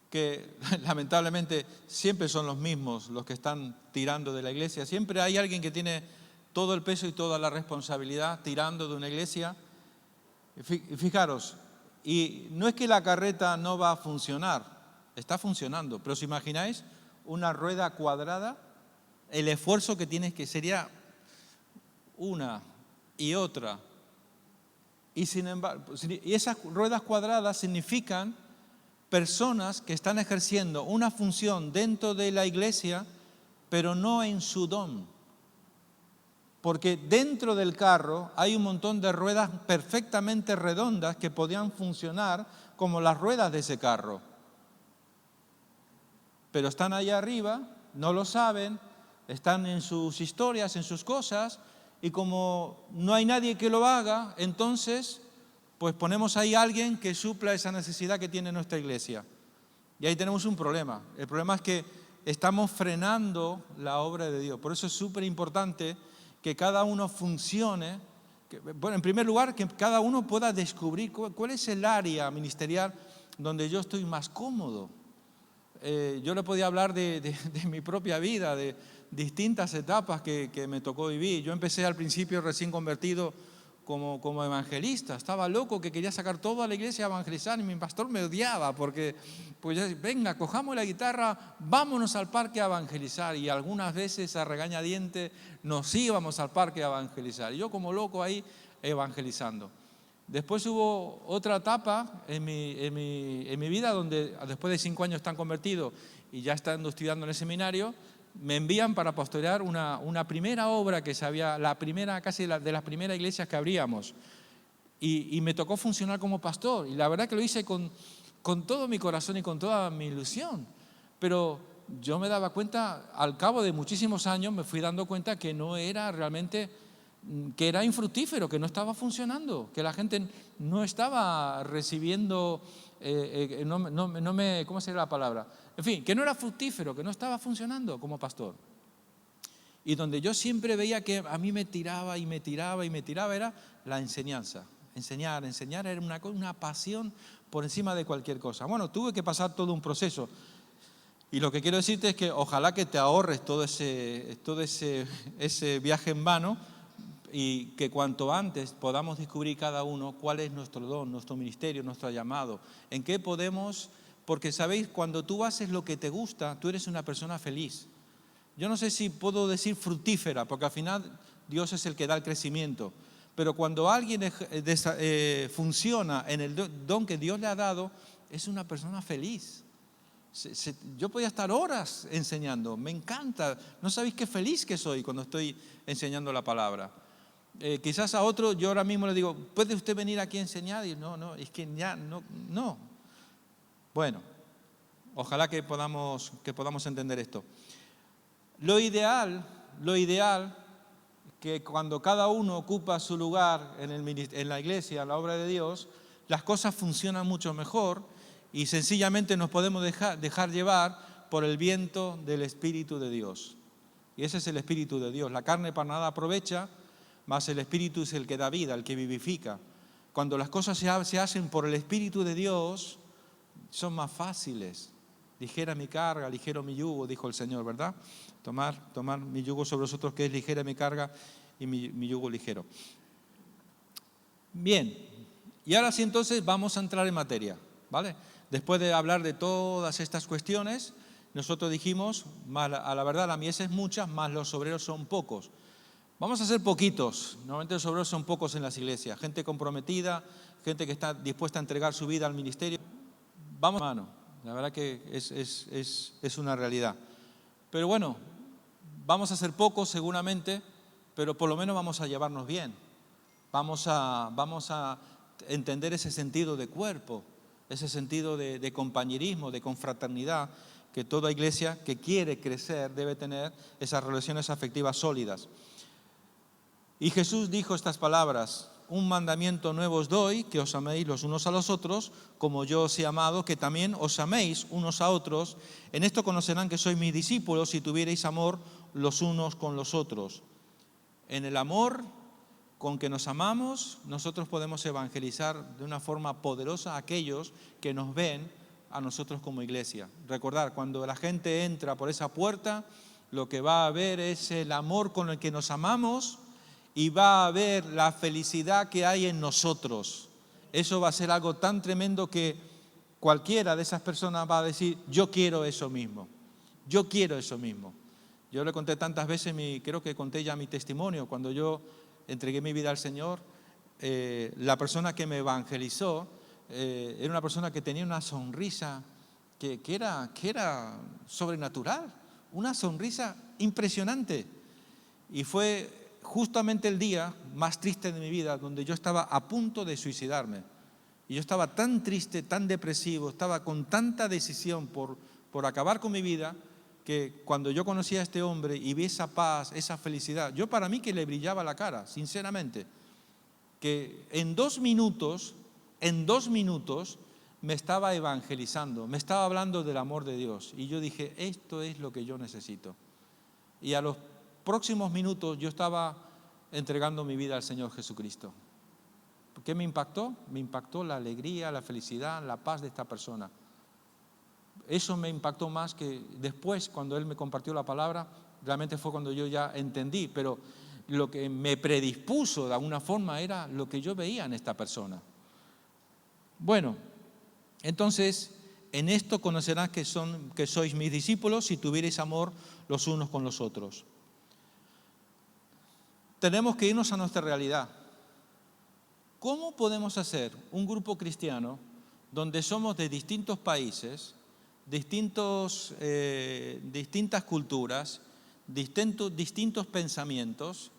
que lamentablemente siempre son los mismos los que están tirando de la iglesia. Siempre hay alguien que tiene todo el peso y toda la responsabilidad tirando de una iglesia. Fijaros, y no es que la carreta no va a funcionar, está funcionando, pero ¿os imagináis una rueda cuadrada, el esfuerzo que tienes que sería una y otra. Y sin embargo, y esas ruedas cuadradas significan personas que están ejerciendo una función dentro de la iglesia, pero no en su don. Porque dentro del carro hay un montón de ruedas perfectamente redondas que podían funcionar como las ruedas de ese carro. Pero están allá arriba, no lo saben, están en sus historias, en sus cosas, y como no hay nadie que lo haga, entonces pues ponemos ahí a alguien que supla esa necesidad que tiene nuestra iglesia. Y ahí tenemos un problema. El problema es que estamos frenando la obra de Dios. Por eso es súper importante que cada uno funcione. Bueno, en primer lugar, que cada uno pueda descubrir cuál es el área ministerial donde yo estoy más cómodo. Yo le podía hablar de mi propia vida, de distintas etapas que me tocó vivir. Yo empecé al principio recién convertido como evangelista. Estaba loco que quería sacar toda la iglesia a evangelizar y mi pastor me odiaba porque, pues yo decía, venga, cojamos la guitarra, vámonos al parque a evangelizar. Y algunas veces a regañadientes nos íbamos al parque a evangelizar. Y yo como loco ahí evangelizando. Después hubo otra etapa en mi vida donde después de 5 años están convertidos y ya estando estudiando en el seminario, me envían para pastorear una primera obra que se había, la primera, casi de las primeras iglesias que abríamos. Y me tocó funcionar como pastor. Y la verdad que lo hice con todo mi corazón y con toda mi ilusión. Pero yo me daba cuenta, al cabo de muchísimos años, me fui dando cuenta que no era realmente, que era infructífero, que no estaba funcionando, que la gente no estaba recibiendo, ¿cómo sería la palabra? En fin, que no era fructífero, que no estaba funcionando como pastor. Y donde yo siempre veía que a mí me tiraba era la enseñanza. Enseñar era una pasión por encima de cualquier cosa. Bueno, tuve que pasar todo un proceso. Y lo que quiero decirte es que ojalá que te ahorres todo ese viaje en vano y que cuanto antes podamos descubrir cada uno cuál es nuestro don, nuestro ministerio, nuestro llamado, en qué podemos, porque sabéis, cuando tú haces lo que te gusta, tú eres una persona feliz. Yo no sé si puedo decir fructífera, porque al final Dios es el que da el crecimiento, pero cuando alguien funciona en el don que Dios le ha dado, es una persona feliz. Yo podía estar horas enseñando, me encanta, no sabéis qué feliz que soy cuando estoy enseñando la palabra. Quizás a otro yo ahora mismo le digo, ¿puede usted venir aquí a enseñar? Y no, es que ya no. Bueno, ojalá que podamos entender esto. Lo ideal, que cuando cada uno ocupa su lugar en la iglesia, en la obra de Dios, las cosas funcionan mucho mejor y sencillamente nos podemos dejar llevar por el viento del Espíritu de Dios. Y ese es el Espíritu de Dios. La carne para nada aprovecha, mas el Espíritu es el que da vida, el que vivifica. Cuando las cosas se hacen por el Espíritu de Dios, son más fáciles. Ligera mi carga, ligero mi yugo, dijo el Señor, ¿verdad? Tomar mi yugo sobre vosotros, que es ligera mi carga y mi yugo ligero. Bien, y ahora sí entonces vamos a entrar en materia, ¿vale? Después de hablar de todas estas cuestiones, nosotros dijimos, a la verdad la mies es mucha, más los obreros son pocos. Vamos a ser poquitos, normalmente los obreros son pocos en las iglesias, gente comprometida, gente que está dispuesta a entregar su vida al ministerio. Vamos, hermano, la verdad que es una realidad. Pero bueno, vamos a ser pocos seguramente, pero por lo menos vamos a llevarnos bien. Vamos a entender ese sentido de cuerpo, ese sentido de compañerismo, de confraternidad, que toda iglesia que quiere crecer debe tener esas relaciones afectivas sólidas. Y Jesús dijo estas palabras: un mandamiento nuevo os doy, que os améis los unos a los otros, como yo os he amado, que también os améis unos a otros. En esto conocerán que sois mis discípulos, si tuvierais amor los unos con los otros. En el amor con que nos amamos, nosotros podemos evangelizar de una forma poderosa a aquellos que nos ven a nosotros como iglesia. Recordar, cuando la gente entra por esa puerta, lo que va a ver es el amor con el que nos amamos y va a ver la felicidad que hay en nosotros. Eso va a ser algo tan tremendo que cualquiera de esas personas va a decir, yo quiero eso mismo. Yo quiero eso mismo. Yo le conté tantas veces, creo que conté ya mi testimonio, cuando yo entregué mi vida al Señor, la persona que me evangelizó era una persona que tenía una sonrisa que era sobrenatural, una sonrisa impresionante. Y fue justamente el día más triste de mi vida, donde yo estaba a punto de suicidarme. Y yo estaba tan triste, tan depresivo, estaba con tanta decisión por acabar con mi vida, que cuando yo conocí a este hombre y vi esa paz, esa felicidad, yo para mí que le brillaba la cara, sinceramente, que en 2 minutos me estaba evangelizando, me estaba hablando del amor de Dios. Y yo dije, esto es lo que yo necesito. Y a los próximos minutos yo estaba entregando mi vida al Señor Jesucristo. ¿Qué me impactó? Me impactó la alegría, la felicidad, la paz de esta persona. Eso me impactó más que después, cuando él me compartió la palabra, realmente fue cuando yo ya entendí, pero lo que me predispuso de alguna forma era lo que yo veía en esta persona. Bueno, entonces, en esto conocerás que sois mis discípulos si tuvierais amor los unos con los otros. Tenemos que irnos a nuestra realidad. ¿Cómo podemos hacer un grupo cristiano donde somos de distintos países, distintas culturas, distintos pensamientos,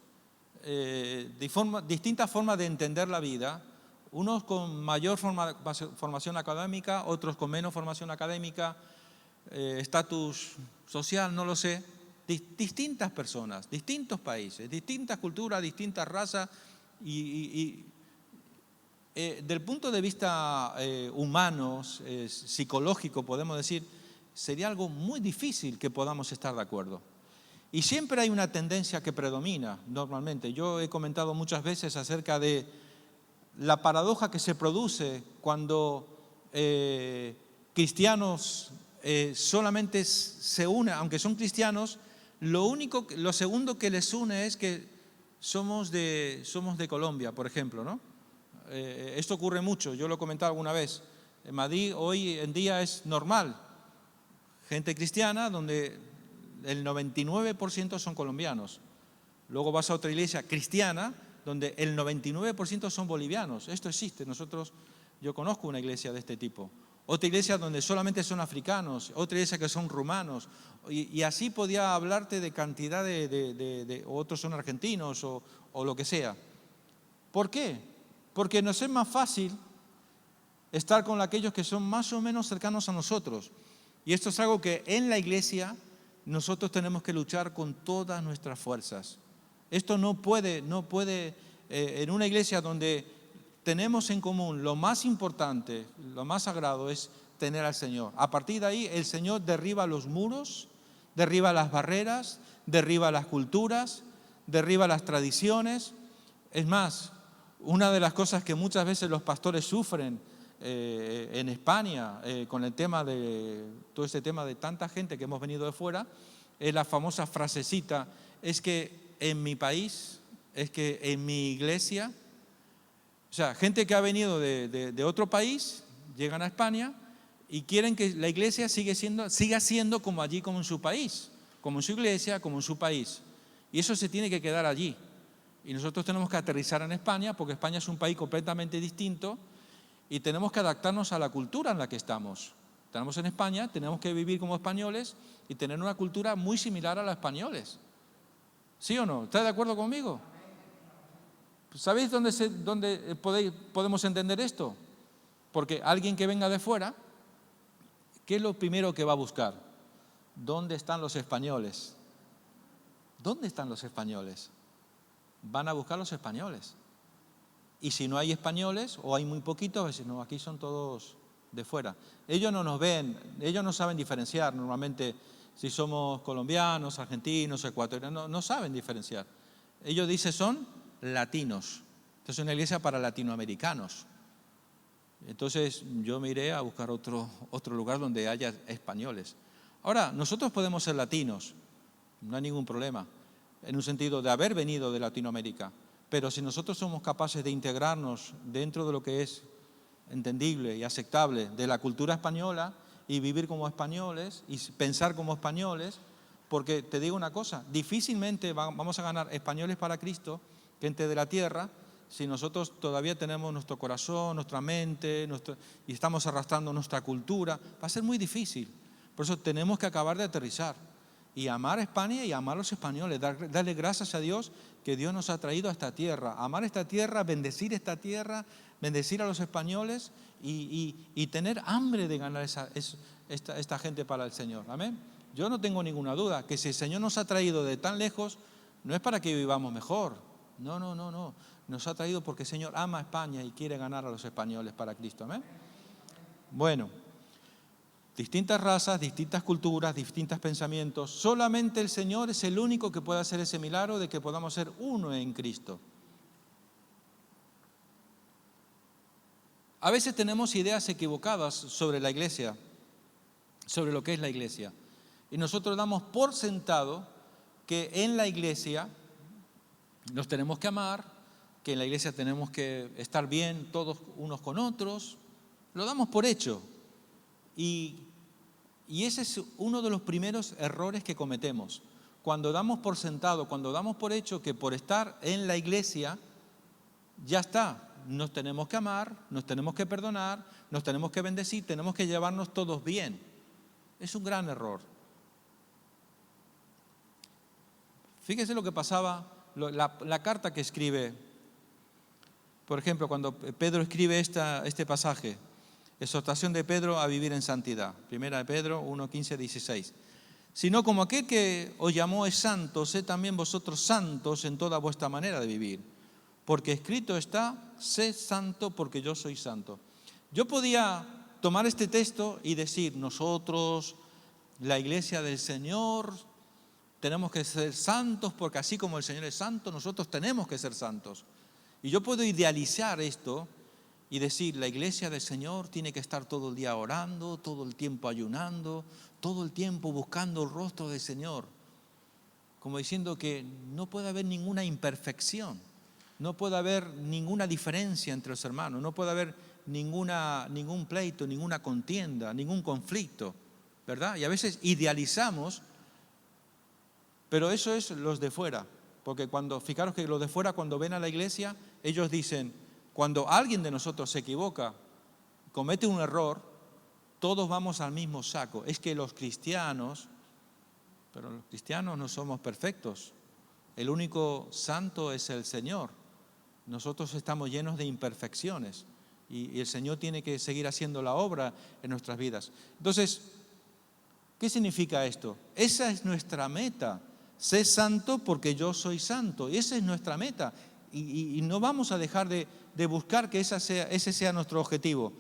distintas formas de entender la vida, unos con mayor formación académica, otros con menos formación académica, estatus social, no lo sé, distintas personas, distintos países, distintas culturas, distintas razas del punto de vista humano, psicológico, podemos decir, sería algo muy difícil que podamos estar de acuerdo. Y siempre hay una tendencia que predomina normalmente. Yo he comentado muchas veces acerca de la paradoja que se produce cuando cristianos solamente se unen, aunque son cristianos, lo segundo que les une es que somos de Colombia, por ejemplo, ¿no? Esto ocurre mucho, yo lo he comentado alguna vez. En Madrid hoy en día es normal, gente cristiana donde el 99% son colombianos. Luego vas a otra iglesia cristiana donde el 99% son bolivianos. Esto existe, yo conozco una iglesia de este tipo. Otra iglesia donde solamente son africanos, otra iglesia que son rumanos. Y así podía hablarte de cantidad otros son argentinos o lo que sea. ¿Por qué? Porque nos es más fácil estar con aquellos que son más o menos cercanos a nosotros. Y esto es algo que en la iglesia nosotros tenemos que luchar con todas nuestras fuerzas. Esto no puede en una iglesia donde tenemos en común lo más importante, lo más sagrado es tener al Señor. A partir de ahí el Señor derriba los muros, derriba las barreras, derriba las culturas, derriba las tradiciones. Es más, una de las cosas que muchas veces los pastores sufren en España con el tema todo este tema de tanta gente que hemos venido de fuera, es la famosa frasecita, es que en mi país, es que en mi iglesia, o sea, gente que ha venido de otro país, llegan a España y quieren que la iglesia siga siendo como allí, como en su país, como en su iglesia, como en su país. Y eso se tiene que quedar allí. Y nosotros tenemos que aterrizar en España, porque España es un país completamente distinto y tenemos que adaptarnos a la cultura en la que estamos. Estamos en España, tenemos que vivir como españoles y tener una cultura muy similar a la españoles. ¿Sí o no? ¿Estás de acuerdo conmigo? ¿Sabéis dónde podemos entender esto? Porque alguien que venga de fuera, ¿qué es lo primero que va a buscar? ¿Dónde están los españoles? ¿Dónde están los españoles? Van a buscar los españoles. Y si no hay españoles, o hay muy poquitos, dicen, no, aquí son todos de fuera. Ellos no nos ven, ellos no saben diferenciar normalmente si somos colombianos, argentinos, ecuatorianos, no saben diferenciar. Ellos dicen son latinos. Entonces es una iglesia para latinoamericanos. Entonces yo me iré a buscar otro lugar donde haya españoles. Ahora, nosotros podemos ser latinos, no hay ningún problema, en un sentido de haber venido de Latinoamérica. Pero si nosotros somos capaces de integrarnos dentro de lo que es entendible y aceptable de la cultura española y vivir como españoles y pensar como españoles, porque te digo una cosa, difícilmente vamos a ganar españoles para Cristo, gente de la tierra, si nosotros todavía tenemos nuestro corazón, nuestra mente, y estamos arrastrando nuestra cultura. Va a ser muy difícil. Por eso tenemos que acabar de aterrizar y amar a España y amar a los españoles, darle gracias a Dios que Dios nos ha traído a esta tierra, amar esta tierra, bendecir a los españoles y tener hambre de ganar esta gente para el Señor. Amén. Yo no tengo ninguna duda que si el Señor nos ha traído de tan lejos, no es para que vivamos mejor. No. Nos ha traído porque el Señor ama a España y quiere ganar a los españoles para Cristo. Amén. Bueno, distintas razas, distintas culturas, distintos pensamientos. Solamente el Señor es el único que puede hacer ese milagro de que podamos ser uno en Cristo. A veces tenemos ideas equivocadas sobre la iglesia, sobre lo que es la iglesia. Y nosotros damos por sentado que en la iglesia nos tenemos que amar, que en la iglesia tenemos que estar bien todos unos con otros. Lo damos por hecho. Y ese es uno de los primeros errores que cometemos. Cuando damos por sentado, cuando damos por hecho que por estar en la iglesia, ya está. Nos tenemos que amar, nos tenemos que perdonar, nos tenemos que bendecir, tenemos que llevarnos todos bien. Es un gran error. Fíjese lo que pasaba, la carta que escribe, por ejemplo, cuando Pedro escribe este pasaje, exhortación de Pedro a vivir en santidad. Primera de Pedro 1, 15, 16. Sino como aquel que os llamó es santo, sed también vosotros santos en toda vuestra manera de vivir. Porque escrito está, sed santo porque yo soy santo. Yo podía tomar este texto y decir, nosotros, la iglesia del Señor, tenemos que ser santos porque así como el Señor es santo, nosotros tenemos que ser santos. Y yo puedo idealizar esto y decir, la iglesia del Señor tiene que estar todo el día orando, todo el tiempo ayunando, todo el tiempo buscando el rostro del Señor. Como diciendo que no puede haber ninguna imperfección, no puede haber ninguna diferencia entre los hermanos, no puede haber ningún pleito, ninguna contienda, ningún conflicto, ¿verdad? Y a veces idealizamos, pero eso es los de fuera. Porque fijaros que los de fuera cuando ven a la iglesia, ellos dicen, cuando alguien de nosotros se equivoca, comete un error, todos vamos al mismo saco. Es que los cristianos no somos perfectos. El único santo es el Señor. Nosotros estamos llenos de imperfecciones y el Señor tiene que seguir haciendo la obra en nuestras vidas. Entonces, ¿qué significa esto? Esa es nuestra meta. Sé santo porque yo soy santo. Y esa es nuestra meta. Y no vamos a dejar de buscar que ese sea nuestro objetivo.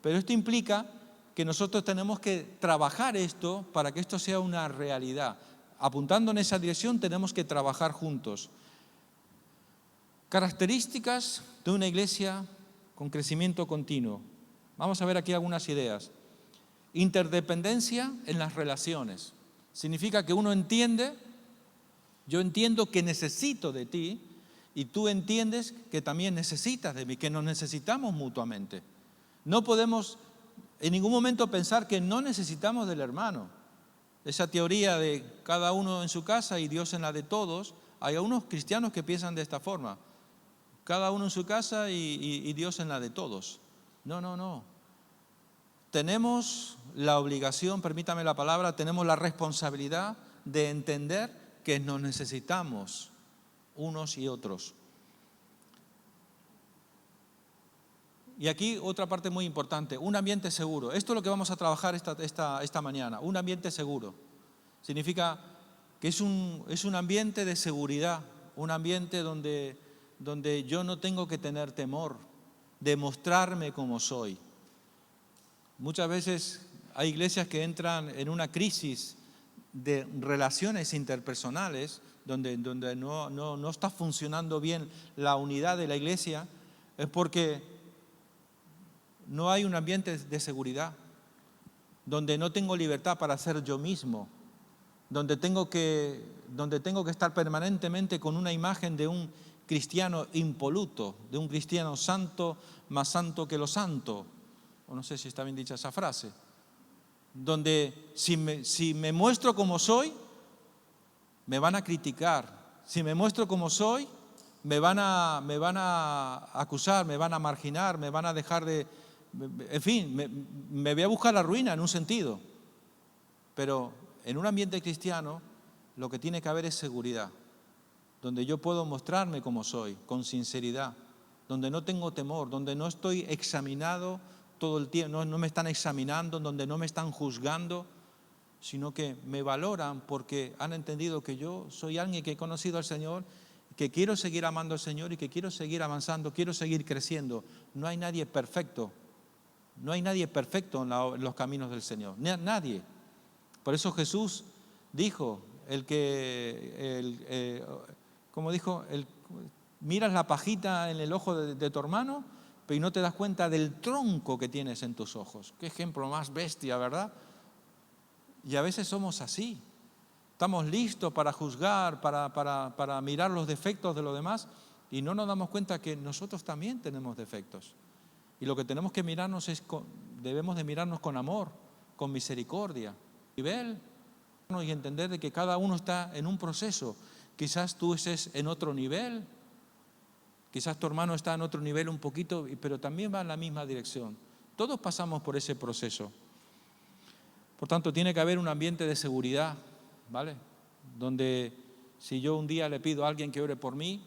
Pero esto implica que nosotros tenemos que trabajar esto para que esto sea una realidad. Apuntando en esa dirección tenemos que trabajar juntos. Características de una iglesia con crecimiento continuo. Vamos a ver aquí algunas ideas. Interdependencia en las relaciones. Significa que uno entiende, yo entiendo que necesito de ti y tú entiendes que también necesitas de mí, que nos necesitamos mutuamente. No podemos en ningún momento pensar que no necesitamos del hermano. Esa teoría de cada uno en su casa y Dios en la de todos, hay algunos cristianos que piensan de esta forma. Cada uno en su casa y Dios en la de todos. No. Tenemos la obligación, permítame la palabra, tenemos la responsabilidad de entender que nos necesitamos unos y otros. Y aquí otra parte muy importante, un ambiente seguro. Esto es lo que vamos a trabajar esta mañana, un ambiente seguro. Significa que es un ambiente de seguridad, un ambiente donde yo no tengo que tener temor de mostrarme como soy. Muchas veces hay iglesias que entran en una crisis de relaciones interpersonales, donde no está funcionando bien la unidad de la iglesia, es porque no hay un ambiente de seguridad, donde no tengo libertad para ser yo mismo, donde tengo que estar permanentemente con una imagen de un cristiano impoluto, de un cristiano santo, más santo que lo santo. O no sé si está bien dicha esa frase. donde si me muestro como soy, me van a criticar. Si me muestro como soy, me van a acusar, me van a marginar, me van a dejar de... En fin, me voy a buscar la ruina en un sentido. Pero en un ambiente cristiano lo que tiene que haber es seguridad, donde yo puedo mostrarme como soy, con sinceridad, donde no tengo temor, donde no estoy examinado todo el tiempo, no me están examinando, donde no me están juzgando, sino que me valoran porque han entendido que yo soy alguien que he conocido al Señor, que quiero seguir amando al Señor y que quiero seguir avanzando, quiero seguir creciendo. No hay nadie perfecto, no hay nadie perfecto en los caminos del Señor, nadie. Por eso Jesús dijo, como dijo, miras la pajita en el ojo de tu hermano, pero no te das cuenta del tronco que tienes en tus ojos. Qué ejemplo más bestia, ¿verdad? Y a veces somos así. Estamos listos para juzgar, para mirar los defectos de los demás y no nos damos cuenta que nosotros también tenemos defectos. Y lo que tenemos que mirarnos debemos de mirarnos con amor, con misericordia. Y entender de que cada uno está en un proceso. Quizás tú estés en otro nivel, quizás tu hermano está en otro nivel un poquito, pero también va en la misma dirección. Todos pasamos por ese proceso. Por tanto, tiene que haber un ambiente de seguridad, ¿vale? Donde si yo un día le pido a alguien que ore por mí,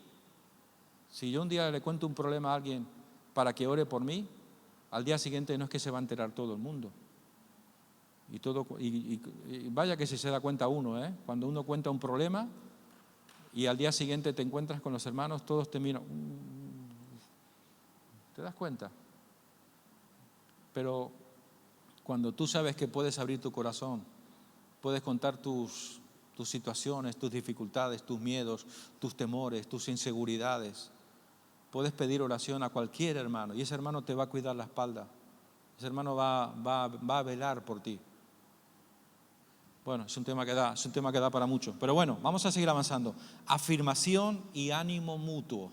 si yo un día le cuento un problema a alguien para que ore por mí, al día siguiente no es que se va a enterar todo el mundo. Y vaya que si se da cuenta uno, cuando uno cuenta un problema y al día siguiente te encuentras con los hermanos, todos te miran. ¿Te das cuenta? Pero cuando tú sabes que puedes abrir tu corazón, puedes contar tus situaciones, tus dificultades, tus miedos, tus temores, tus inseguridades, puedes pedir oración a cualquier hermano y ese hermano te va a cuidar la espalda, ese hermano va a velar por ti. Bueno, es un tema que da para mucho. Pero bueno, vamos a seguir avanzando. Afirmación y ánimo mutuo.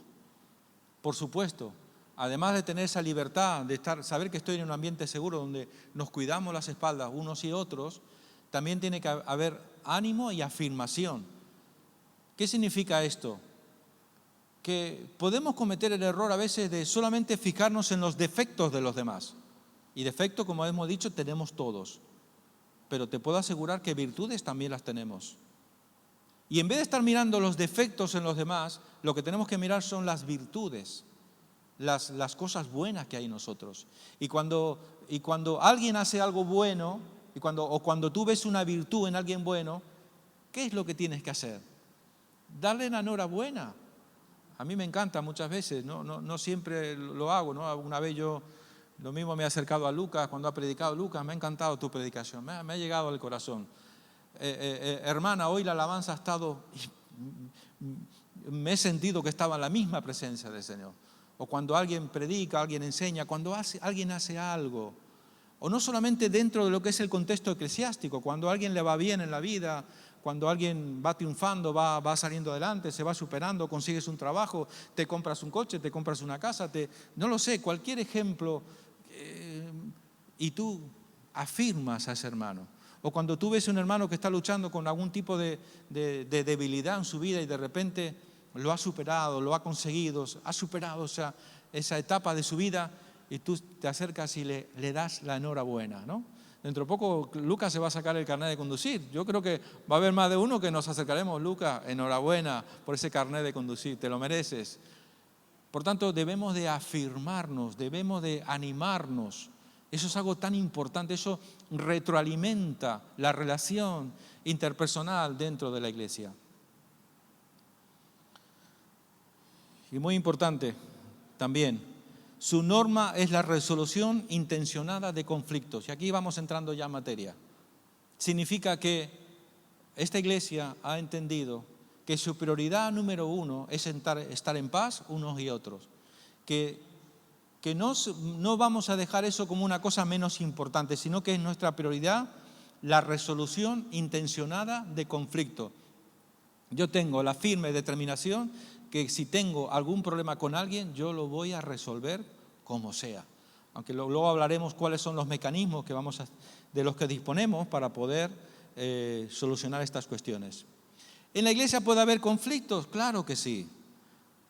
Por supuesto, además de tener esa libertad de saber que estoy en un ambiente seguro donde nos cuidamos las espaldas unos y otros, también tiene que haber ánimo y afirmación. ¿Qué significa esto? Que podemos cometer el error a veces de solamente fijarnos en los defectos de los demás. Y defectos, como hemos dicho, tenemos todos. Pero te puedo asegurar que virtudes también las tenemos. Y en vez de estar mirando los defectos en los demás, lo que tenemos que mirar son las virtudes, las cosas buenas que hay en nosotros. Y cuando alguien hace algo bueno, cuando tú ves una virtud en alguien bueno, ¿qué es lo que tienes que hacer? Darle la enhorabuena. A mí me encanta muchas veces, no siempre lo hago, ¿no? Una vez lo mismo me he acercado a Lucas, cuando ha predicado Lucas, me ha encantado tu predicación, me ha llegado al corazón. Hermana, hoy la alabanza ha estado, me he sentido que estaba en la misma presencia del Señor. O cuando alguien predica, alguien enseña, cuando alguien hace algo. O no solamente dentro de lo que es el contexto eclesiástico, cuando a alguien le va bien en la vida, cuando alguien va triunfando, va saliendo adelante, se va superando, consigues un trabajo, te compras un coche, te compras una casa, no lo sé, cualquier ejemplo, y tú afirmas a ese hermano. O cuando tú ves a un hermano que está luchando con algún tipo de debilidad en su vida y de repente lo ha superado, lo ha conseguido, ha superado esa etapa de su vida y tú te acercas y le das la enhorabuena, ¿no? Dentro de poco Lucas se va a sacar el carnet de conducir. Yo creo que va a haber más de uno que nos acercaremos. Lucas, enhorabuena por ese carnet de conducir, te lo mereces. Por tanto, debemos de afirmarnos, debemos de animarnos. Eso es algo tan importante, eso retroalimenta la relación interpersonal dentro de la iglesia. Y muy importante también, su norma es la resolución intencionada de conflictos. Y aquí vamos entrando ya en materia. Significa que esta iglesia ha entendido que su prioridad número uno es estar en paz unos y otros. Que no vamos a dejar eso como una cosa menos importante, sino que es nuestra prioridad la resolución intencionada de conflicto. Yo tengo la firme determinación que si tengo algún problema con alguien, yo lo voy a resolver como sea. Aunque luego hablaremos cuáles son los mecanismos que vamos de los que disponemos para poder solucionar estas cuestiones. ¿En la iglesia puede haber conflictos? Claro que sí.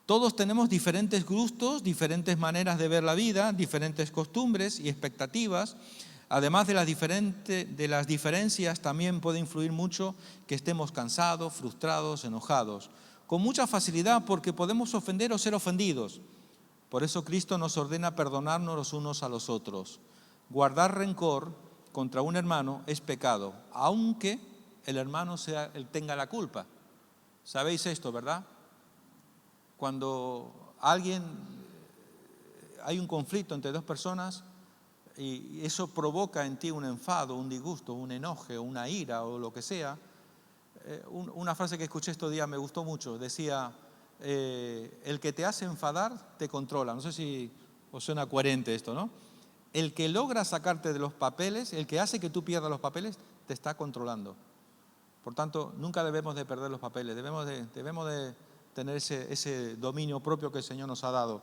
Todos tenemos diferentes gustos, diferentes maneras de ver la vida, diferentes costumbres y expectativas. Además de las diferencias, también puede influir mucho que estemos cansados, frustrados, enojados. Con mucha facilidad, porque podemos ofender o ser ofendidos. Por eso Cristo nos ordena perdonarnos los unos a los otros. Guardar rencor contra un hermano es pecado, aunque el hermano tenga la culpa. ¿Sabéis esto, verdad? Cuando hay un conflicto entre dos personas y eso provoca en ti un enfado, un disgusto, un enojo, una ira o lo que sea. Una frase que escuché estos días me gustó mucho, decía, el que te hace enfadar te controla. No sé si os suena coherente esto, ¿no? El que logra sacarte de los papeles, el que hace que tú pierdas los papeles, te está controlando. Por tanto, nunca debemos de perder los papeles, debemos de tener ese dominio propio que el Señor nos ha dado.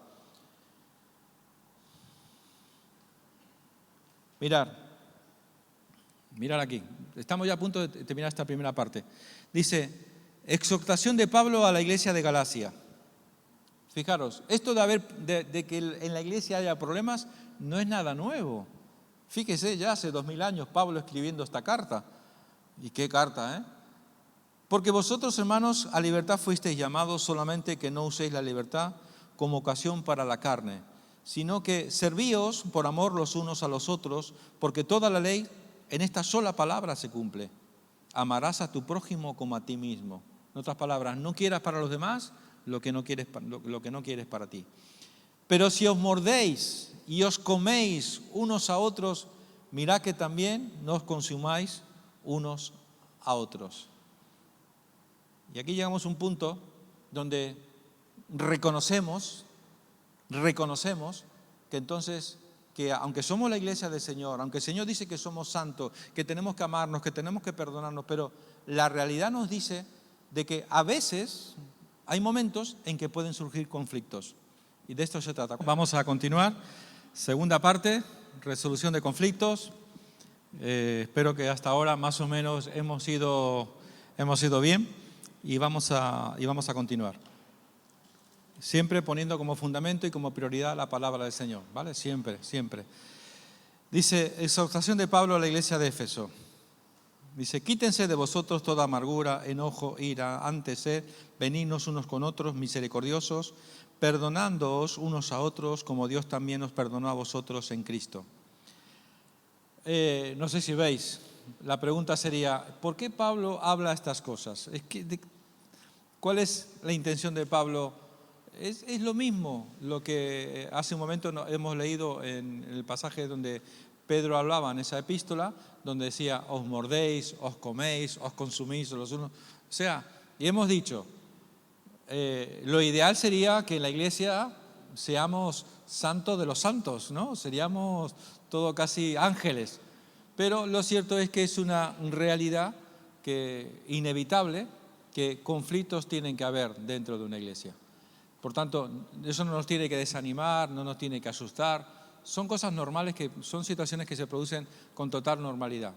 Mirar aquí, estamos ya a punto de terminar esta primera parte. Dice, exhortación de Pablo a la iglesia de Galacia. Fijaros, esto de que en la iglesia haya problemas no es nada nuevo. Fíjese, ya hace 2000 años Pablo escribiendo esta carta. ¿Y qué carta, eh? Porque vosotros, hermanos, a libertad fuisteis llamados, solamente que no uséis la libertad como ocasión para la carne, sino que servíos por amor los unos a los otros, porque toda la ley en esta sola palabra se cumple. Amarás a tu prójimo como a ti mismo. En otras palabras, no quieras para los demás lo que no quieres para ti. Pero si os mordéis y os coméis unos a otros, mirad que también no os consumáis unos a otros. Y aquí llegamos a un punto donde reconocemos que entonces, que aunque somos la iglesia del Señor, aunque el Señor dice que somos santos, que tenemos que amarnos, que tenemos que perdonarnos, pero la realidad nos dice de que a veces hay momentos en que pueden surgir conflictos. Y de esto se trata. Vamos a continuar. Segunda parte, resolución de conflictos. Espero que hasta ahora más o menos hemos ido bien y vamos a continuar. Siempre poniendo como fundamento y como prioridad la palabra del Señor, ¿vale? Siempre. Dice, exhortación de Pablo a la iglesia de Éfeso. Dice, quítense de vosotros toda amargura, enojo, ira, antes sed benignos unos con otros, misericordiosos, perdonándoos unos a otros, como Dios también os perdonó a vosotros en Cristo. No sé si veis, la pregunta sería, ¿por qué Pablo habla estas cosas? ¿Cuál es la intención de Pablo? Es lo mismo lo que hace un momento hemos leído en el pasaje donde Pedro hablaba en esa epístola, donde decía, os mordéis, os coméis, os consumís los unos. O sea, y hemos dicho, lo ideal sería que en la iglesia seamos santos de los santos, ¿no? Seríamos todo casi ángeles. Pero lo cierto es que es una realidad inevitable que conflictos tienen que haber dentro de una iglesia. Por tanto, eso no nos tiene que desanimar, no nos tiene que asustar. Son cosas normales, son situaciones que se producen con total normalidad.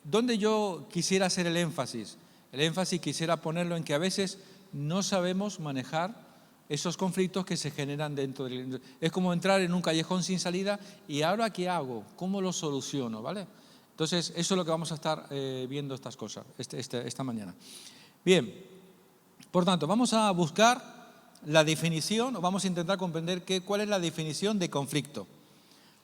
¿Dónde yo quisiera hacer el énfasis? El énfasis quisiera ponerlo en que a veces no sabemos manejar esos conflictos que se generan dentro del... Es como entrar en un callejón sin salida y ¿ahora qué hago? ¿Cómo lo soluciono? ¿Vale? Entonces, eso es lo que vamos a estar viendo estas cosas esta mañana. Bien. Por tanto, vamos a buscar la definición, o vamos a intentar comprender cuál es la definición de conflicto.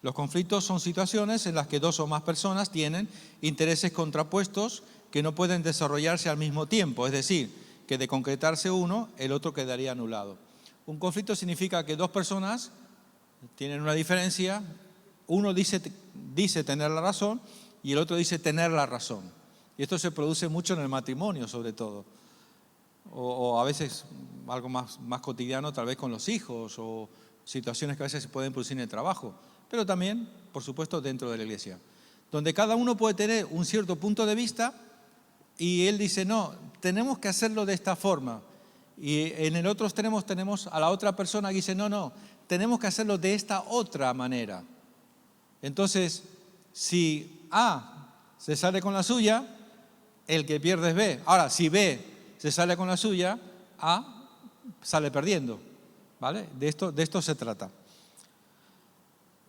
Los conflictos son situaciones en las que dos o más personas tienen intereses contrapuestos que no pueden desarrollarse al mismo tiempo, es decir, que de concretarse uno, el otro quedaría anulado. Un conflicto significa que dos personas tienen una diferencia, uno dice tener la razón y el otro dice tener la razón. Y esto se produce mucho en el matrimonio, sobre todo. O a veces algo más cotidiano, tal vez con los hijos, o situaciones que a veces se pueden producir en el trabajo, pero también, por supuesto, dentro de la iglesia, donde cada uno puede tener un cierto punto de vista y él dice, no, tenemos que hacerlo de esta forma. Y en el otro tenemos a la otra persona que dice, no, tenemos que hacerlo de esta otra manera. Entonces, Si A se sale con la suya, el que pierde es B. Ahora, si B se sale con la suya, A sale perdiendo, ¿vale? De esto se trata.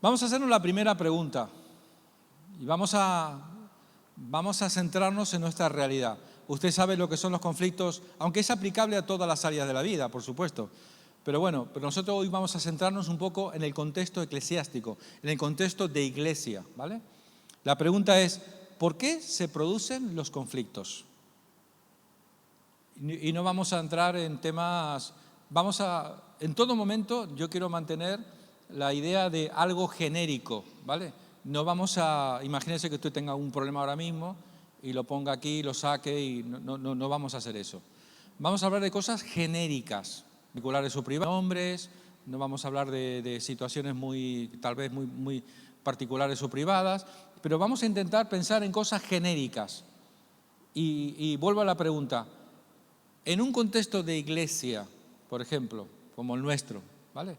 Vamos a hacernos la primera pregunta y vamos a centrarnos en nuestra realidad. Usted sabe lo que son los conflictos, aunque es aplicable a todas las áreas de la vida, por supuesto. Pero bueno, nosotros hoy vamos a centrarnos un poco en el contexto eclesiástico, en el contexto de iglesia, ¿vale? La pregunta es, ¿por qué se producen los conflictos? Y no vamos a entrar en temas, en todo momento yo quiero mantener la idea de algo genérico, ¿vale? No vamos a, imagínense que usted tenga un problema ahora mismo y lo ponga aquí, lo saque y no vamos a hacer eso. Vamos a hablar de cosas genéricas, particulares o privadas, nombres, no vamos a hablar de situaciones tal vez muy particulares o privadas, pero vamos a intentar pensar en cosas genéricas. Y vuelvo a la pregunta, en un contexto de iglesia, por ejemplo, como el nuestro, ¿vale?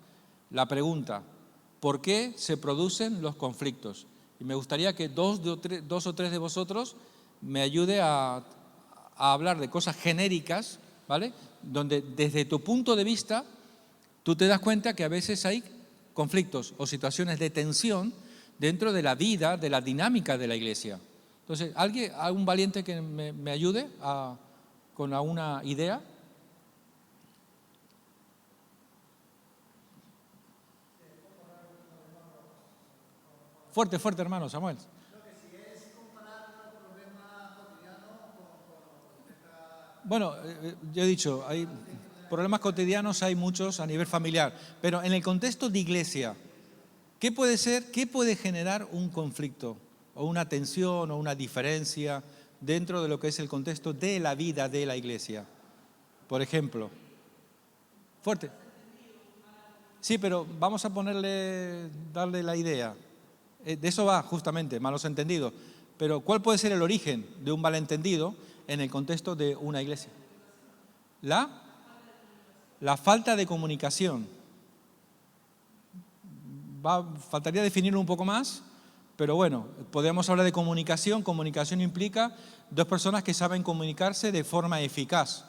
La pregunta, ¿por qué se producen los conflictos? Y me gustaría que dos o tres de vosotros me ayude a hablar de cosas genéricas, ¿vale? Donde desde tu punto de vista tú te das cuenta que a veces hay conflictos o situaciones de tensión dentro de la vida, de la dinámica de la iglesia. Entonces, ¿algún valiente que me ayude con alguna idea? Fuerte, fuerte, hermano Samuel. Bueno, yo he dicho, hay problemas cotidianos, hay muchos a nivel familiar, pero en el contexto de iglesia, ¿qué puede ser, qué puede generar un conflicto o una tensión o una diferencia dentro de lo que es el contexto de la vida de la iglesia? Por ejemplo, fuerte. Sí, pero vamos a darle la idea. De eso va justamente, malos entendidos. Pero ¿cuál puede ser el origen de un malentendido en el contexto de una iglesia? La falta de comunicación. Faltaría definirlo un poco más, pero bueno, podríamos hablar de comunicación. Comunicación implica dos personas que saben comunicarse de forma eficaz.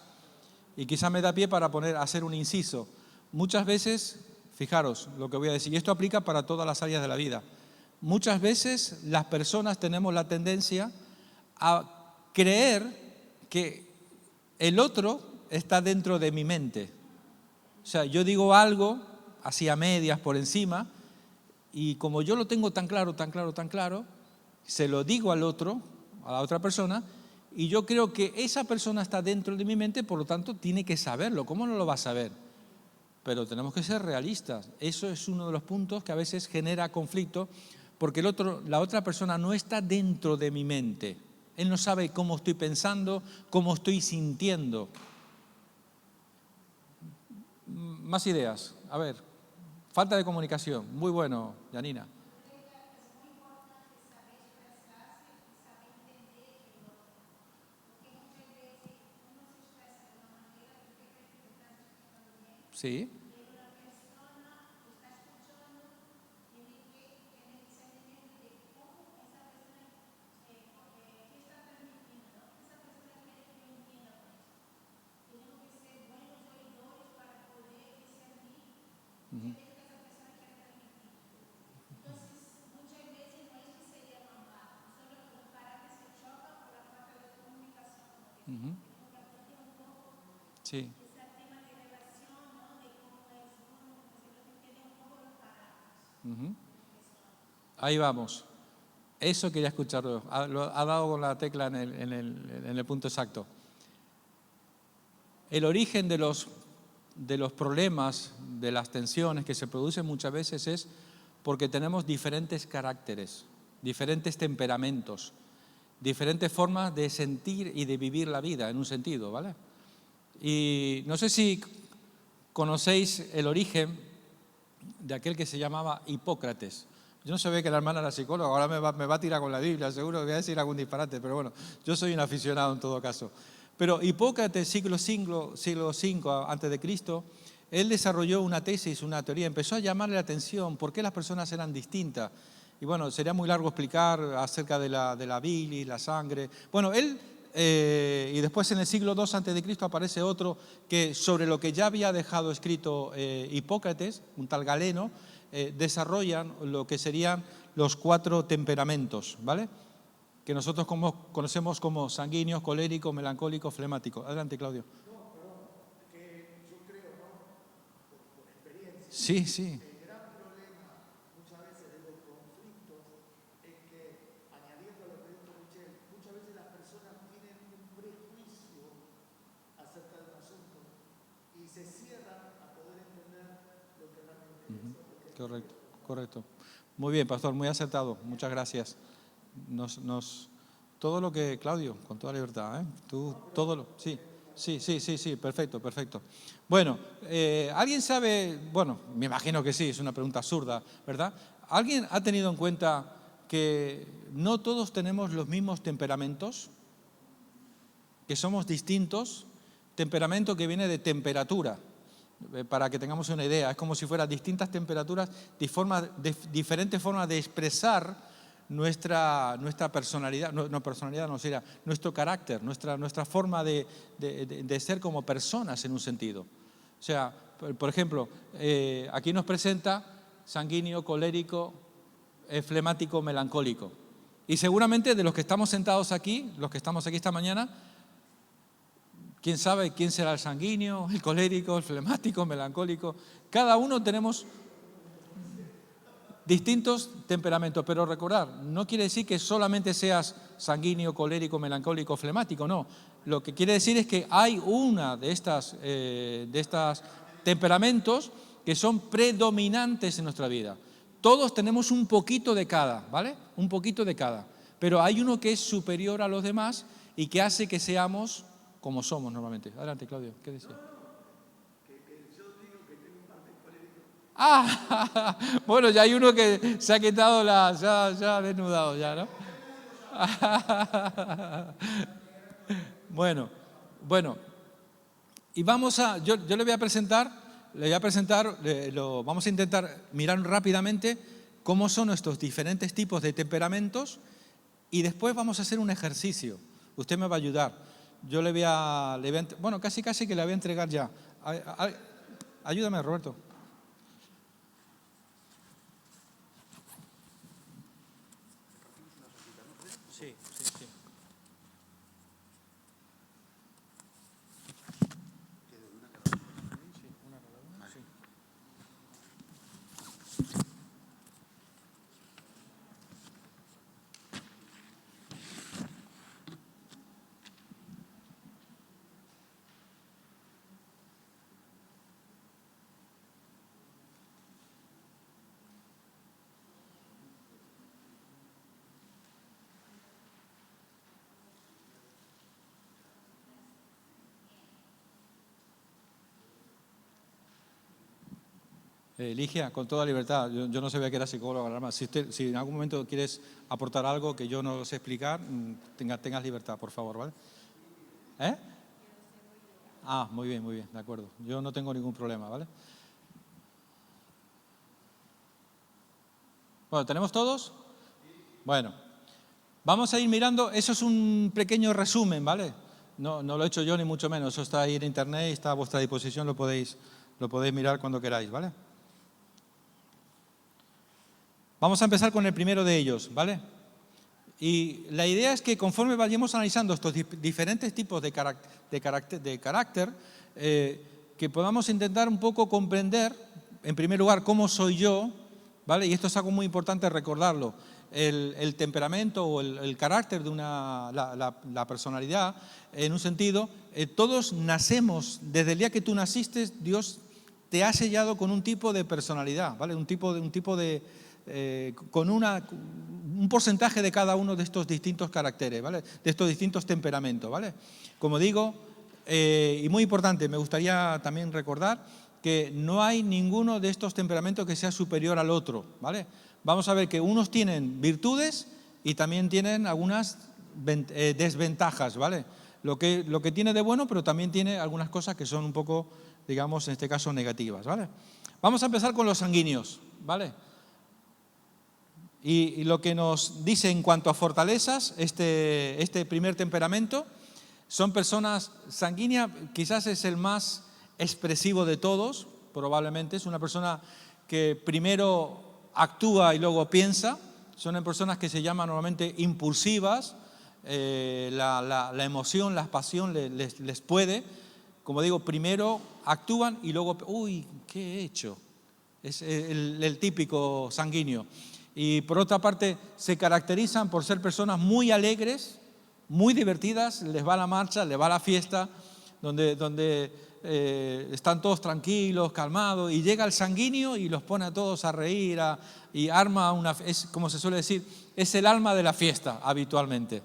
Y quizá me da pie para hacer un inciso. Muchas veces, fijaros lo que voy a decir, y esto aplica para todas las áreas de la vida. Muchas veces las personas tenemos la tendencia a creer que el otro está dentro de mi mente. O sea, yo digo algo, así a medias, por encima, y como yo lo tengo tan claro, se lo digo al otro, a la otra persona, y yo creo que esa persona está dentro de mi mente, por lo tanto tiene que saberlo. ¿Cómo no lo va a saber? Pero tenemos que ser realistas. Eso es uno de los puntos que a veces genera conflicto, porque la otra persona no está dentro de mi mente. Él no sabe cómo estoy pensando, cómo estoy sintiendo. Más ideas. A ver, falta de comunicación. Muy bueno, Janina. Sí. Sí. Ahí vamos. Eso quería escucharlo. Ha dado con la tecla en el punto exacto. El origen de los problemas, de las tensiones que se producen muchas veces es porque tenemos diferentes caracteres, diferentes temperamentos, diferentes formas de sentir y de vivir la vida en un sentido, ¿vale? Y no sé si conocéis el origen de aquel que se llamaba Hipócrates. Yo no sabía que la hermana era psicóloga, ahora me va a tirar con la Biblia, seguro que voy a decir algún disparate, pero bueno, yo soy un aficionado en todo caso. Pero Hipócrates, siglo V antes de Cristo, él desarrolló una tesis, una teoría, empezó a llamarle la atención por qué las personas eran distintas. Y bueno, sería muy largo explicar acerca de la bilis, la sangre. Bueno, él, y después en el siglo II a.C. aparece otro que sobre lo que ya había dejado escrito Hipócrates, un tal Galeno, desarrollan lo que serían los 4 temperamentos, ¿vale? Que nosotros conocemos como sanguíneo, colérico, melancólico, flemático. Adelante, Claudio. No, perdón, que yo creo, ¿no? Por experiencia. Sí, sí. El gran problema muchas veces de los conflictos es que, añadiendo a lo que dijo Michel, muchas veces las personas tienen un prejuicio acerca de un asunto y se cierran a poder entender lo que realmente es. Correcto, correcto. Muy bien, pastor, muy acertado. Muchas gracias. Todo lo que, Claudio, con toda libertad, ¿eh? Sí, perfecto. Bueno, ¿alguien sabe? Bueno, me imagino que sí, es una pregunta absurda, ¿verdad? ¿Alguien ha tenido en cuenta que no todos tenemos los mismos temperamentos? Que somos distintos. Temperamento que viene de temperatura. Para que tengamos una idea, es como si fueran distintas temperaturas, diferentes formas de expresar nuestra personalidad, sería nuestro carácter, nuestra forma de ser como personas en un sentido. O sea, por ejemplo, aquí nos presenta sanguíneo, colérico, flemático, melancólico. Y seguramente de los que estamos sentados aquí, los que estamos aquí esta mañana, ¿quién sabe quién será el sanguíneo, el colérico, el flemático, el melancólico? Cada uno tenemos distintos temperamentos, pero recordar, no quiere decir que solamente seas sanguíneo, colérico, melancólico, flemático, no. Lo que quiere decir es que hay una de estas temperamentos que son predominantes en nuestra vida. Todos tenemos un poquito de cada, ¿vale? Un poquito de cada. Pero hay uno que es superior a los demás y que hace que seamos como somos normalmente. Adelante, Claudio, ¿qué decía? Ah, bueno, ya hay uno que se ha quitado ya ha desnudado ya, ¿no? Bueno, y yo le voy a presentar, vamos a intentar mirar rápidamente cómo son estos diferentes tipos de temperamentos y después vamos a hacer un ejercicio. Usted me va a ayudar. Yo bueno, casi que le voy a entregar ya. Ayúdame, Roberto. Sí. Ligia, con toda libertad, yo no sabía que era psicóloga. Si en algún momento quieres aportar algo que yo no sé explicar, tengas libertad, por favor, ¿vale? ¿Eh? Ah, muy bien, de acuerdo. Yo no tengo ningún problema, ¿vale? Bueno, ¿tenemos todos? Bueno, vamos a ir mirando, eso es un pequeño resumen, ¿vale? No lo he hecho yo ni mucho menos, eso está ahí en internet, está a vuestra disposición, lo podéis mirar cuando queráis, ¿vale? Vamos a empezar con el primero de ellos, ¿vale? Y la idea es que conforme vayamos analizando estos diferentes tipos de carácter, que podamos intentar un poco comprender, en primer lugar, cómo soy yo, ¿vale? Y esto es algo muy importante recordarlo. El temperamento o el carácter de la personalidad, en un sentido, todos nacemos, desde el día que tú naciste, Dios te ha sellado con un tipo de personalidad, ¿vale? Con un porcentaje de cada uno de estos distintos caracteres, ¿vale? De estos distintos temperamentos, ¿vale? Como digo, y muy importante, me gustaría también recordar que no hay ninguno de estos temperamentos que sea superior al otro, ¿vale? Vamos a ver que unos tienen virtudes y también tienen algunas desventajas, ¿vale? Lo que tiene de bueno, pero también tiene algunas cosas que son un poco, digamos, en este caso negativas, ¿vale? Vamos a empezar con los sanguíneos, ¿vale? Y lo que nos dice en cuanto a fortalezas, este primer temperamento, son personas sanguíneas, quizás es el más expresivo de todos, probablemente. Es una persona que primero actúa y luego piensa. Son personas que se llaman normalmente impulsivas. La emoción, la pasión les puede. Como digo, primero actúan y luego, uy, ¿qué he hecho? Es el típico sanguíneo. Y por otra parte, se caracterizan por ser personas muy alegres, muy divertidas, les va la marcha, les va la fiesta, donde están todos tranquilos, calmados, y llega el sanguíneo y los pone a todos a reír, y arma es como se suele decir, es el alma de la fiesta habitualmente.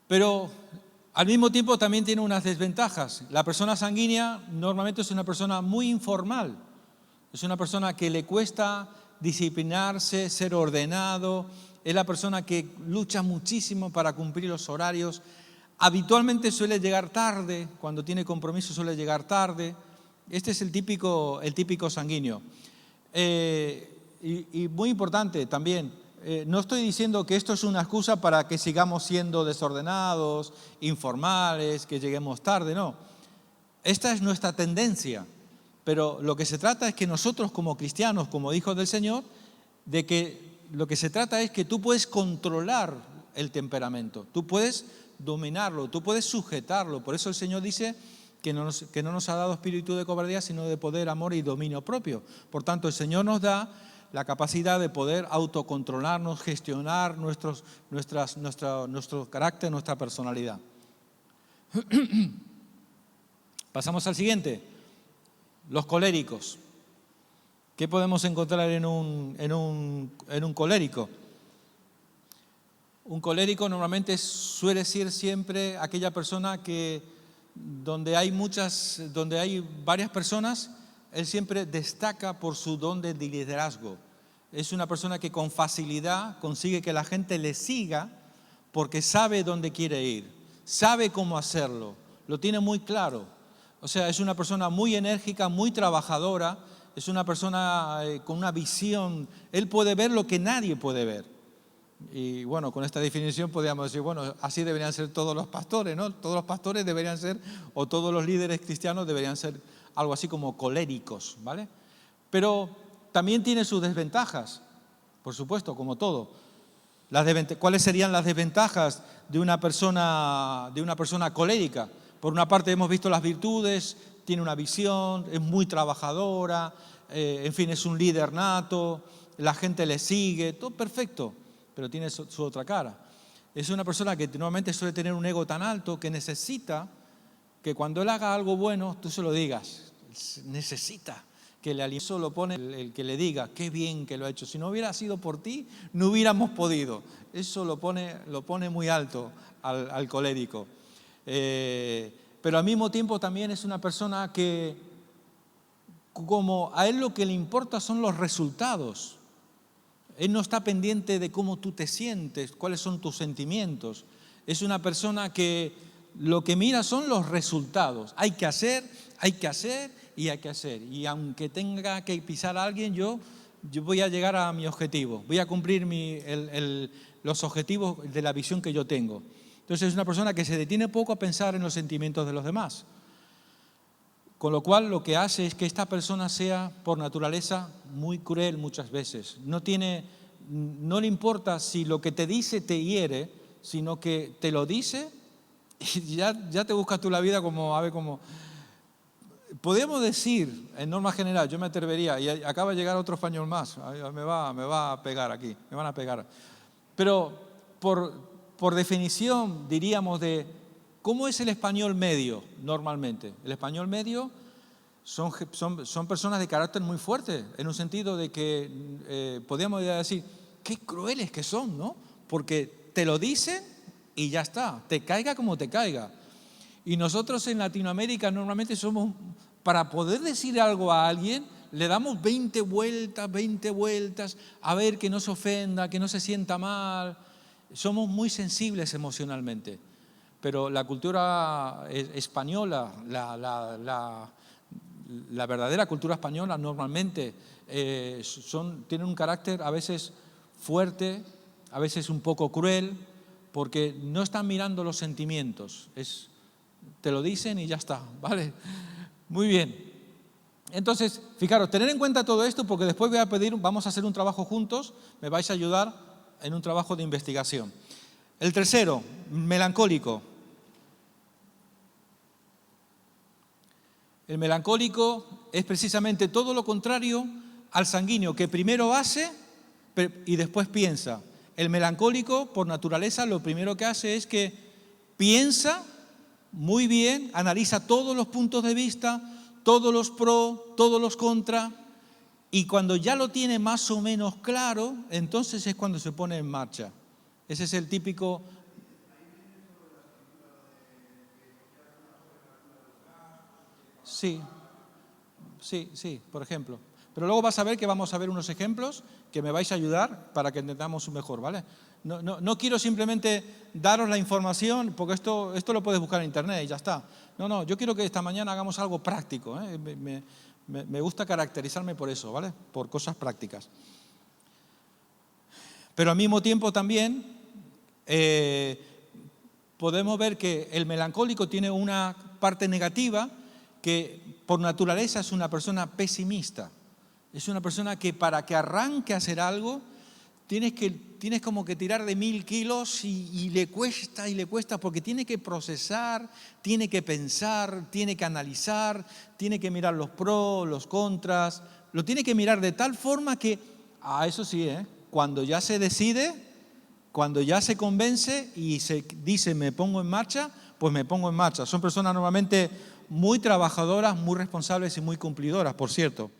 Pero al mismo tiempo también tiene unas desventajas. La persona sanguínea normalmente es una persona muy informal. Es una persona que le cuesta disciplinarse, ser ordenado. Es la persona que lucha muchísimo para cumplir los horarios. Habitualmente suele llegar tarde, cuando tiene compromiso suele llegar tarde. Este es el típico sanguíneo. Y muy importante también, no estoy diciendo que esto es una excusa para que sigamos siendo desordenados, informales, que lleguemos tarde, no. Esta es nuestra tendencia. Pero lo que se trata es que nosotros como cristianos, como hijos del Señor, de que lo que se trata es que tú puedes controlar el temperamento, tú puedes dominarlo, tú puedes sujetarlo. Por eso el Señor dice que no nos ha dado espíritu de cobardía, sino de poder, amor y dominio propio. Por tanto, el Señor nos da la capacidad de poder autocontrolarnos, gestionar nuestro carácter, nuestra personalidad. Pasamos al siguiente. Los coléricos. ¿Qué podemos encontrar en un colérico? Un colérico normalmente suele ser siempre aquella persona que donde hay varias personas, él siempre destaca por su don de liderazgo. Es una persona que con facilidad consigue que la gente le siga porque sabe dónde quiere ir, sabe cómo hacerlo, lo tiene muy claro. O sea, es una persona muy enérgica, muy trabajadora, es una persona con una visión. Él puede ver lo que nadie puede ver. Y bueno, con esta definición podríamos decir, bueno, así deberían ser todos los pastores, ¿no? Todos los pastores deberían ser, o todos los líderes cristianos deberían ser algo así como coléricos, ¿vale? Pero también tiene sus desventajas, por supuesto, como todo. ¿Cuáles serían las desventajas de una persona colérica? Por una parte hemos visto las virtudes, tiene una visión, es muy trabajadora, en fin, es un líder nato, la gente le sigue, todo perfecto, pero tiene su otra cara. Es una persona que normalmente suele tener un ego tan alto que necesita que cuando él haga algo bueno, tú se lo digas. Necesita que le alimente. Eso lo pone el que le diga, qué bien que lo ha hecho. Si no hubiera sido por ti, no hubiéramos podido. Eso lo pone muy alto al colérico. Pero al mismo tiempo también es una persona que, como a él lo que le importa son los resultados. Él no está pendiente de cómo tú te sientes, cuáles son tus sentimientos. Es una persona que lo que mira son los resultados. Hay que hacer y hay que hacer. Y aunque tenga que pisar a alguien, yo voy a llegar a mi objetivo. Voy a cumplir los objetivos de la visión que yo tengo. Entonces es una persona que se detiene poco a pensar en los sentimientos de los demás. Con lo cual lo que hace es que esta persona sea por naturaleza muy cruel muchas veces. No le importa si lo que te dice te hiere, sino que te lo dice y ya te buscas tú la vida como. Podemos decir, en norma general, yo me atrevería, y acaba de llegar otro español más, me va a pegar aquí, me van a pegar. Pero por definición diríamos de cómo es el español medio normalmente. El español medio son personas de carácter muy fuerte, en un sentido de que podríamos decir, qué crueles que son, ¿no? Porque te lo dicen y ya está, te caiga como te caiga. Y nosotros en Latinoamérica normalmente somos, para poder decir algo a alguien, le damos 20 vueltas, a ver que no se ofenda, que no se sienta mal. Somos muy sensibles emocionalmente, pero la cultura española, La verdadera cultura española normalmente tienen un carácter a veces fuerte, a veces un poco cruel, porque no están mirando los sentimientos. Te lo dicen y ya está, ¿vale? Muy bien. Entonces, fijaros, tener en cuenta todo esto porque después vamos a hacer un trabajo juntos, me vais a ayudar en un trabajo de investigación. El tercero, melancólico. El melancólico es precisamente todo lo contrario al sanguíneo, que primero hace y después piensa. El melancólico, por naturaleza, lo primero que hace es que piensa muy bien, analiza todos los puntos de vista, todos los pro, todos los contra, y cuando ya lo tiene más o menos claro, entonces es cuando se pone en marcha. Ese es el típico... Sí, por ejemplo. Pero luego vas a ver que vamos a ver unos ejemplos que me vais a ayudar para que entendamos mejor, ¿vale? No quiero simplemente daros la información, porque esto lo puedes buscar en internet y ya está. No, yo quiero que esta mañana hagamos algo práctico, ¿eh? Me gusta caracterizarme por eso, ¿vale? Por cosas prácticas. Pero al mismo tiempo también podemos ver que el melancólico tiene una parte negativa, que por naturaleza es una persona pesimista. Es una persona que para que arranque a hacer algo, tienes como que tirar de 1000 kilos y le cuesta porque tiene que procesar, tiene que pensar, tiene que analizar, tiene que mirar los pros, los contras, lo tiene que mirar de tal forma que, eso sí, cuando ya se decide, cuando ya se convence y se dice me pongo en marcha, pues me pongo en marcha. Son personas normalmente muy trabajadoras, muy responsables y muy cumplidoras, por cierto.